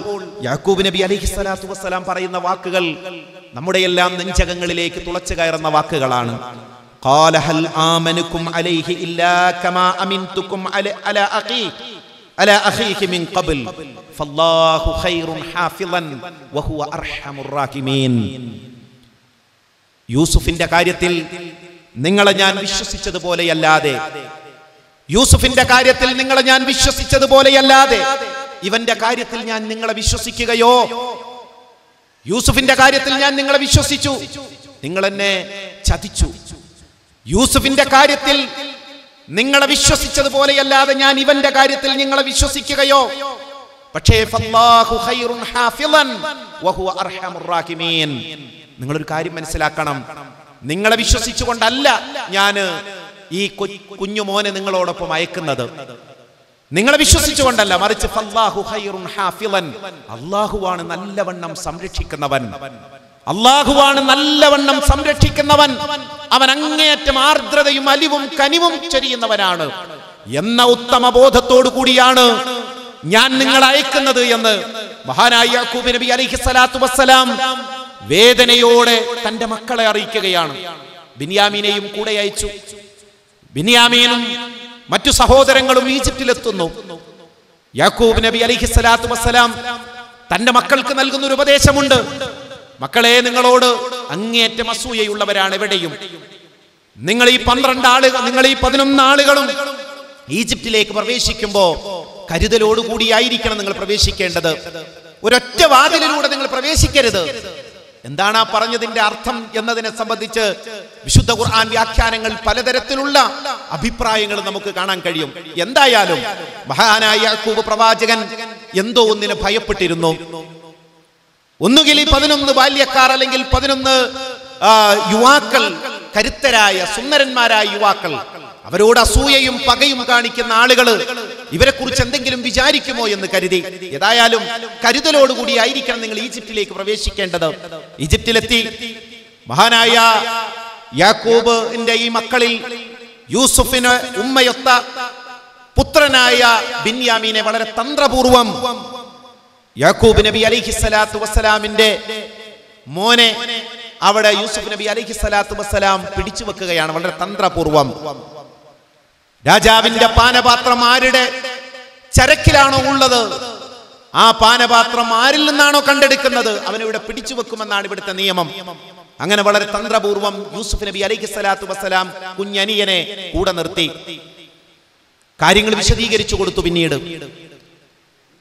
യാക്കൂബ് നബി അലൈഹി സ്വലാത്തു വസ്സലാം പറയുന്ന വാക്കുകൾ നമ്മുടെ എല്ലാം നെഞ്ചകങ്ങളിലേക്ക് തുളച്ചു കയറുന്ന വാക്കുകളാണ്. قال هل آمنكم عليه إلا كما أمنتكم على أخيك من قبل فالله خير حافظا وهو أرحم الراحمين. യൂസുഫിന്റെ കാര്യത്തിൽ നിങ്ങളെ ഞാൻ വിശ്വസിച്ചതുപോലെയല്ലാതെ, യൂസുഫിന്റെ കാര്യത്തിൽ നിങ്ങളെ ഞാൻ വിശ്വസിച്ചതുപോലെയല്ലാതെ ഇവന്റെ കാര്യത്തിൽ ഞാൻ നിങ്ങളെ വിശ്വസിക്കുകയോ? യൂസുഫിന്റെ കാര്യത്തിൽ ഞാൻ നിങ്ങളെ വിശ്വസിച്ചു, നിങ്ങൾ എന്നെ ചതിച്ചു. യൂസുഫിന്റെ കാര്യത്തിൽ നിങ്ങളെ വിശ്വസിച്ചതുപോലെയല്ലാതെ ഞാൻ ഇവന്റെ കാര്യത്തിൽ നിങ്ങളെ വിശ്വസിക്കുകയോ? പക്ഷേ ഫല്ലാഹു ഖൈറുൻ ഹാഫിളൻ വഹുവ അർഹമുർ റാഹിമീൻ. നിങ്ങളൊരു കാര്യം മനസ്സിലാക്കണം, നിങ്ങളെ വിശ്വസിച്ചുകൊണ്ടല്ല ഞാൻ ഈ കുഞ്ഞു മോനെ നിങ്ങളോടൊപ്പം അയക്കുന്നത്. നിങ്ങളെ വിശ്വസിച്ചുകൊണ്ടല്ല, മറിച്ച് ഫല്ലാഹു ഖൈറുൻ ഹാഫിളൻ, അല്ലാഹുവാണ് നല്ലവണ്ണം സംരക്ഷിക്കുന്നവൻ. അല്ലാഹുവാണ് നല്ലവണ്ണം സംരക്ഷിക്കുന്നവൻ. അവൻ അങ്ങേയറ്റം ആർദ്രതയും അലിവും കനിവും ചൊരിയുന്നവനാണ് എന്ന ഉത്തമ ബോധത്തോടു കൂടിയാണ് ഞാൻ നിങ്ങളെ അയക്കുന്നത് എന്ന് മഹാനായ യാക്കൂബ് നബി അലൈഹിസ്സലാത്തു വസ്സലാം വേദനയോടെ തന്റെ മക്കളെ അറിയിക്കുകയാണ്. ബിന്യാമീനെയും കൂടെ അയച്ചു. ബിന്യാമീനും മറ്റു സഹോദരങ്ങളും ഈജിപ്തിലെത്തുന്നു. യാക്കൂബ് നബി അലൈഹിസ്സലാത്തു വസ്സലാം തന്റെ മക്കൾക്ക് നൽകുന്ന ഒരു ഉപദേശമുണ്ട്. മക്കളെ, നിങ്ങളോട് അങ്ങേയറ്റം അസൂയയുള്ളവരാണ് എവിടെയും. നിങ്ങൾ ഈ 12 ആളുകൾ, നിങ്ങൾ ഈ 11 ആളുകളും ഈജിപ്തിലേക്ക് പ്രവേശിക്കുമ്പോ കരുതലോടുകൂടിയായിരിക്കണം നിങ്ങൾ പ്രവേശിക്കേണ്ടത്. ഒരൊറ്റ വാതിലിലൂടെ നിങ്ങൾ പ്രവേശിക്കരുത്. എന്താണ് ആ പറഞ്ഞതിന്റെ അർത്ഥം എന്നതിനെ സംബന്ധിച്ച് വിശുദ്ധ ഖുർആൻ വ്യാഖ്യാനങ്ങൾ പലതരത്തിലുള്ള അഭിപ്രായങ്ങൾ നമുക്ക് കാണാൻ കഴിയും. എന്തായാലും മഹാനായ യാക്കൂബ് പ്രവാചകൻ എന്തോ ഒന്നിനെ ഭയപ്പെട്ടിരുന്നു. ഒന്നുകിൽ ഈ 11 ബാല്യക്കാർ അല്ലെങ്കിൽ 11 യുവാക്കൾ, കരുത്തരായ സുന്ദരന്മാരായ യുവാക്കൾ, അവരോട് അസൂയയും പകയും കാണിക്കുന്ന ആളുകൾ ഇവരെ കുറിച്ച് എന്തെങ്കിലും വിചാരിക്കുമോ എന്ന് കരുതി. ഏതായാലും കരുതലോടുകൂടി ആയിരിക്കണം നിങ്ങൾ ഈജിപ്തിലേക്ക് പ്രവേശിക്കേണ്ടത്. ഈജിപ്തിലെത്തി മഹാനായ യാക്കൂബിന്റെ ഈ മക്കളിൽ യൂസുഫിന് ഉമ്മയൊത്ത പുത്രനായ ബിന്യാമീനെ വളരെ തന്ത്രപൂർവം യാക്കൂബ് നബി അലൈഹിസ്സലാത്തു വസ്സലാമിന്റെ മോനെ അവിടെ യൂസുഫ് നബി അലൈഹിസ്സലാത്തു വസ്സലാം പിടിച്ചു വെക്കുകയാണ് വളരെ തന്ത്രപൂർവം. രാജാവിന്റെ പാനപാത്രം ആരുടെ ചരക്കിലാണോ ഉള്ളത്, ആ പാനപാത്രം ആരിൽ നിന്നാണോ കണ്ടെടുക്കുന്നത് അവനിവിടെ പിടിച്ചു വെക്കുമെന്നാണ് ഇവിടുത്തെ നിയമം. അങ്ങനെ വളരെ തന്ത്രപൂർവം യൂസുഫ് നബി അലൈഹിസ്സലാത്തു വസ്സലാം കുഞ്ഞനിയനെ കൂടെ നിർത്തി കാര്യങ്ങൾ വിശദീകരിച്ചു കൊടുത്തു. പിന്നീട്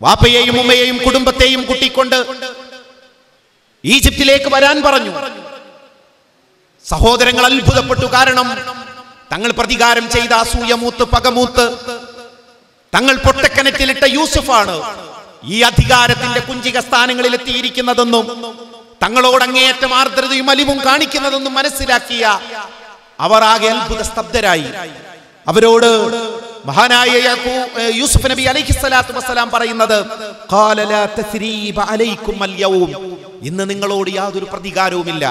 വാപ്പയെയും ഉമ്മയെയും കുടുംബത്തെയും കൂട്ടിക്കൊണ്ട് ഈജിപ്തിലേക്ക് വരാൻ പറഞ്ഞു. സഹോദരങ്ങൾ അത്ഭുതപ്പെട്ടു. കാരണം തങ്ങൾ പ്രതികാരം ചെയ്ത അസൂയമൂത്ത് പകമൂത്ത് തങ്ങൾ പൊട്ടക്കിണറ്റിലിട്ട യൂസുഫാണ് ഈ അധികാരത്തിന്റെ കുഞ്ചിക സ്ഥാനങ്ങളിൽ എത്തിയിരിക്കുന്നതെന്നും തങ്ങളോട് അങ്ങേയറ്റം ആർദ്രതയും അലിവും കാണിക്കുന്നതെന്നും മനസ്സിലാക്കിയ അവർ ആകെ അത്ഭുത സ്തബ്ധരായി. അവരോട് മഹാനായ യൂസുഫ് നബി അലൈഹിസ്സലാത്തു വസ്സലാം പറയുന്നത്, ഖാല ലാ തസ്രീബ അലൈക്കും അൽയൗം, ഇന്ന് നിങ്ങളോട് യാതൊരു പ്രതികാരവുമില്ല,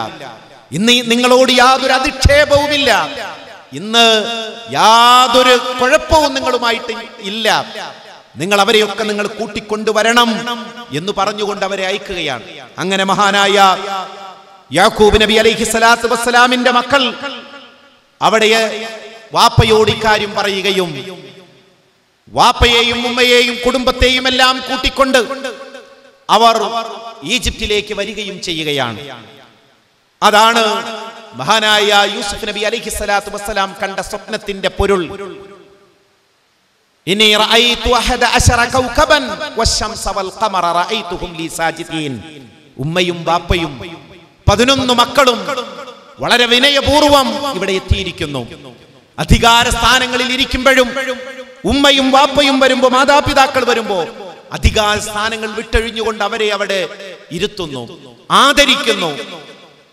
ഇന്ന് നിങ്ങളോട് യാതൊരു അധിക്ഷേപവുമില്ല, ഇന്ന് യാതൊരു കുഴപ്പവും നിങ്ങളുമായിട്ട് ഇല്ല, നിങ്ങൾ അവരെയൊക്കെ നിങ്ങൾ കൂട്ടിക്കൊണ്ടുവരണം എന്ന് പറഞ്ഞുകൊണ്ട് അവരെ അയക്കുകയാണ്. അങ്ങനെ മഹാനായ യാക്കൂബ് നബി അലൈഹിസ്സലാത്തു വസ്സലാമിന്റെ മക്കൾ അവിടെ വാപ്പയോട് ഇക്കാര്യം പറയുകയും വാപ്പയെയും ഉമ്മയെയും കുടുംബത്തെയും എല്ലാം കൂട്ടിക്കൊണ്ട് അവർ ഈജിപ്തിലേക്ക് വരികയും ചെയ്യുകയാണ്. അതാണ് മഹാനായ യൂസുഫ് നബി അലൈഹിസ്സലാത്തു വസ്സലാം കണ്ട സ്വപ്നത്തിന്റെ പൊരുൾ. ഇന്നി റഅയ്തു 11 കൗകബൻ വശംസ വൽ ഖമറ റഅയ്തുഹും ലി സാജിദീൻ. ഉമ്മയും ബാപ്പയും 11 മക്കളും വളരെ വിനയപൂർവം ഇവിടെ എത്തിയിരിക്കുന്നു. അധികാര സ്ഥാനങ്ങളിൽ ഇരിക്കുമ്പോഴും ഉമ്മയും വാപ്പയും വരുമ്പോ, മാതാപിതാക്കൾ വരുമ്പോ അധികാര സ്ഥാനങ്ങൾ വിട്ടൊഴിഞ്ഞുകൊണ്ട് അവരെ അവിടെ ഇരുത്തുന്നു, ആദരിക്കുന്നു,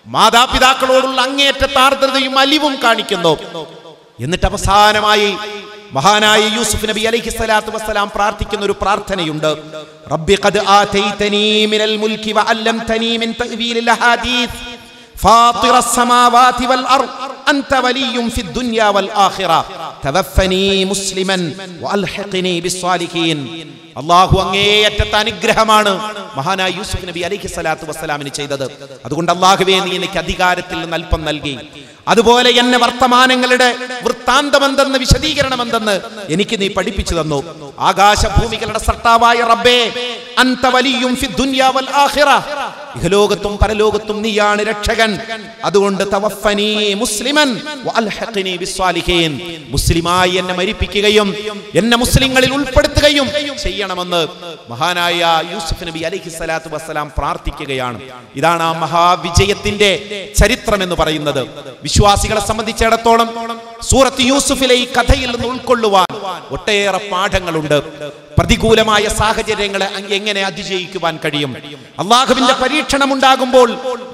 മാതാപിതാക്കളോടുള്ള അങ്ങേയറ്റ ആർദ്രതയും അലിവും കാണിക്കുന്നു. എന്നിട്ട് അവസാനമായി മഹാനായ യൂസുഫ് നബി അലൈഹിസ്സലാത്തു വസ്സലാം പ്രാർത്ഥിക്കുന്ന ഒരു പ്രാർത്ഥനയുണ്ട്. റബ്ബി ഖദ് ആതൈതനീ മിനൽ മുൽക്കി വഅല്ലംതനീ മിൻ തഅ്വീലിൽ അഹാദീസ് ഫാത്തിറ السماوات والأرض أنت ولي في الدنيا والآخرة توفني مسلما وألحقني بالصالحين. അല്ലാഹു അങ്ങേയറ്റത്തെ അനുഗ്രഹമാണ് മഹാനായ യൂസുഫ് നബി അലൈഹിസ്സലാത്തു വസ്സലാമിന് ചെയ്തത്. അതുകൊണ്ട് അല്ലാഹുവേ, നീ എനിക്ക് അധികാരത്തിൽ നിന്ന് അല്പം നൽകി, അതുപോലെ എന്നെ വർത്തമാനങ്ങളുടെ വൃത്താന്തമെന്തെന്ന് വിശദീകരണമെന്തെന്ന് എനിക്ക് നീ പഠിപ്പിച്ചു തന്നു. ആകാശഭൂമികളുടെ സൃഷ്ടാവായ റബ്ബേ, അൻത വലിയ്യും ഫിദ് ദുനിയാ വൽ ആഖിറ, ഇഹലോകത്തും പരലോകത്തും നീയാണ് രക്ഷകൻ. അതുകൊണ്ട് തവഫനി മുസ്ലിമൻ വഅൽഹഖനി ബിസ്സാലിഹീൻ, മുസ്ലിമായി എന്നെ മരിപ്പിക്കുകയും എന്നെ മുസ്ലിങ്ങളിൽ ഉൾപ്പെടുത്തുകയും ചെയ്യണമെന്ന് മഹാനായ യൂസുഫ് നബി അലൈഹിസ്സലാത്തു വസ്സലാം പ്രാർത്ഥിക്കുകയാണ്. ഇതാണ് ആ മഹാവിജയത്തിന്റെ ചരിത്രം എന്ന് പറയുന്നത്. വിശ്വാസികളെ സംബന്ധിച്ചിടത്തോളം സൂറത്ത് യൂസുഫിലെ ഈ കഥയിൽ നിന്ന് ഉൾക്കൊള്ളുവാൻ ഒട്ടേറെ പാഠങ്ങളുണ്ട്. പ്രതികൂലമായ സാഹചര്യങ്ങളെ എങ്ങനെ അതിജയിക്കുവാൻ കഴിയും, അള്ളാഹുവിന്റെ പരീക്ഷണം ഉണ്ടാകുമ്പോൾ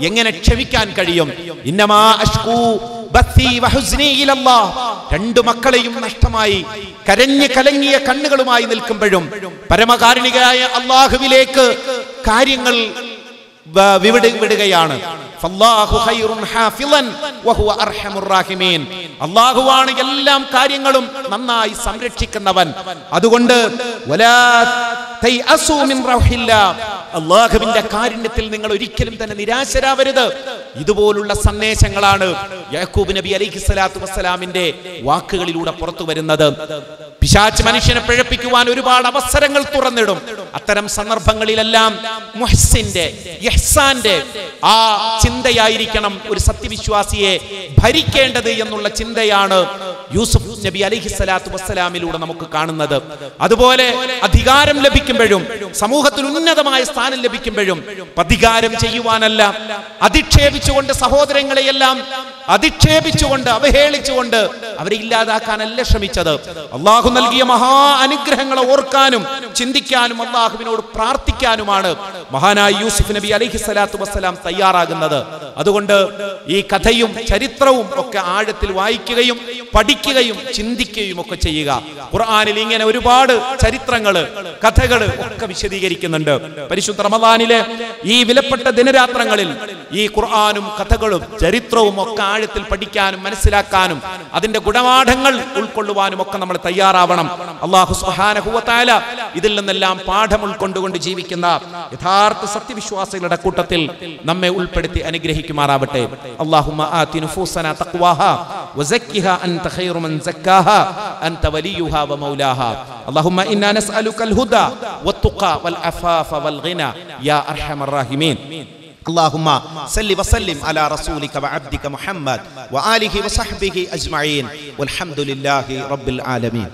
എങ്ങനെ ക്ഷമിക്കാൻ കഴിയും. ഇന്നമാ അഷ്കൂ ബത്തി വഹുസ്നി ഇലല്ലാഹ്. രണ്ടു മക്കളെയും നഷ്ടമായി കരഞ്ഞു കലങ്ങിയ കണ്ണുകളുമായി നിൽക്കുമ്പോഴും പരമകാരുണികയായ അള്ളാഹുവിലേക്ക് കാര്യങ്ങൾ വിടുകയാണ്. അള്ളാഹുവാണ് എല്ലാം കാര്യങ്ങളും നന്നായി സംരക്ഷിക്കുന്നവൻ. അതുകൊണ്ട് അള്ളാഹുവിന്റെ കാരുണ്യത്തിൽ നിങ്ങൾ ഒരിക്കലും തന്നെ നിരാശരാവരുത്. ഇതുപോലുള്ള സന്ദേശങ്ങളാണ് യാക്കൂബ് നബി അലൈഹിസ്സലാത്തു വസ്സലാമിന്റെ വാക്കുകളിലൂടെ പുറത്തു വരുന്നത്. പിശാച് മനുഷ്യനെ പിഴപ്പിക്കുവാൻ ഒരുപാട് അവസരങ്ങൾ തുറന്നിടും. അത്തരം സന്ദർഭങ്ങളിലെല്ലാം മുഹ്സിന്റെ ഇഹ്സാന്റെ ആ ചിന്തയായിരിക്കണം ഒരു സത്യവിശ്വാസിയെ ഭരിക്കേണ്ടത് എന്നുള്ള ചിന്തയാണ് യൂസുഫ് നബി അലൈഹിസ്സലാത്തു വസ്സലാമിലൂടെ നമുക്ക് കാണുന്നത്. അതുപോലെ അധികാരം ലഭിക്കുമ്പോഴും സമൂഹത്തിൽ ഉന്നതമായ സ്ഥാനം ലഭിക്കുമ്പോഴും പ്രതികാരം ചെയ്യുവാനല്ല, അധിക്ഷേപിച്ചുകൊണ്ട് സഹോദരങ്ങളെയെല്ലാം അധിക്ഷേപിച്ചുകൊണ്ട് അവഹേളിച്ചുകൊണ്ട് അവരെ ഇല്ലാതാക്കാനല്ല ശ്രമിച്ചത്. അള്ളാഹു നൽകിയ മഹാ അനുഗ്രഹങ്ങളെ ഓർക്കാനും ചിന്തിക്കാനും അള്ളാഹുവിനോട് പ്രാർത്ഥിക്കാനുമാണ് മഹാനായ യൂസുഫ് നബി അലൈഹിസ്സലാത്തു വസ്സലാം തയ്യാറാകുന്നത്. അതുകൊണ്ട് ഈ കഥയും ചരിത്രവും ഒക്കെ ആഴത്തിൽ വായിക്കുകയും പഠിക്കുകയും ചിന്തിക്കുകയും ഒക്കെ ചെയ്യുക. ഖുർആനിൽ ഇങ്ങനെ ഒരുപാട് ചരിത്രങ്ങള് കഥകള് ഒക്കെ വിശദീകരിക്കുന്നുണ്ട്. പരിശുദ്ധ റമദാനിലെ ഈ വിലപ്പെട്ട ദിനരാത്രങ്ങളിൽ ഈ ഖുർആനും കഥകളും ചരിത്രവും ഒക്കെ ആഴത്തിൽ പഠിക്കാനും മനസ്സിലാക്കാനും അതിന്റെ ഗുണപാഠങ്ങൾ ഉൾക്കൊള്ളുവാനും ഒക്കെ നമ്മൾ തയ്യാറാവണം. അല്ലാഹു സുബ്ഹാനഹു വ തആല ഇതിൽ നിന്നെല്ലാം പാഠം ഉൾക്കൊണ്ടുകൊണ്ട് ജീവിക്കുന്ന യഥാർത്ഥ സത്യവിശ്വാസികളുടെ കൂട്ടത്തിൽ നമ്മെ ഉൾപ്പെടുത്തി അനുഗ്രഹിക്കുമാറാവട്ടെ. അല്ലാഹുമ്മ ആതി നുഫൂസനാ തഖ്വാഹാ വസക്കിഹാ അൻത ഖൈറു മൻ സക്കാഹാ അൻത വലിയുഹാ വമൗലാഹാ. അല്ലാഹുമ്മ ഇന്നാ നസ്അലുകൽ ഹുദാ വത്തുഖാ വൽ അഫാഫ വൽ ഗിനാ യാ അർഹമർ റഹീമീൻ. اللهم صل وسلم على رسولك وعبدك محمد وآله وصحبه أجمعين والحمد لله رب العالمين.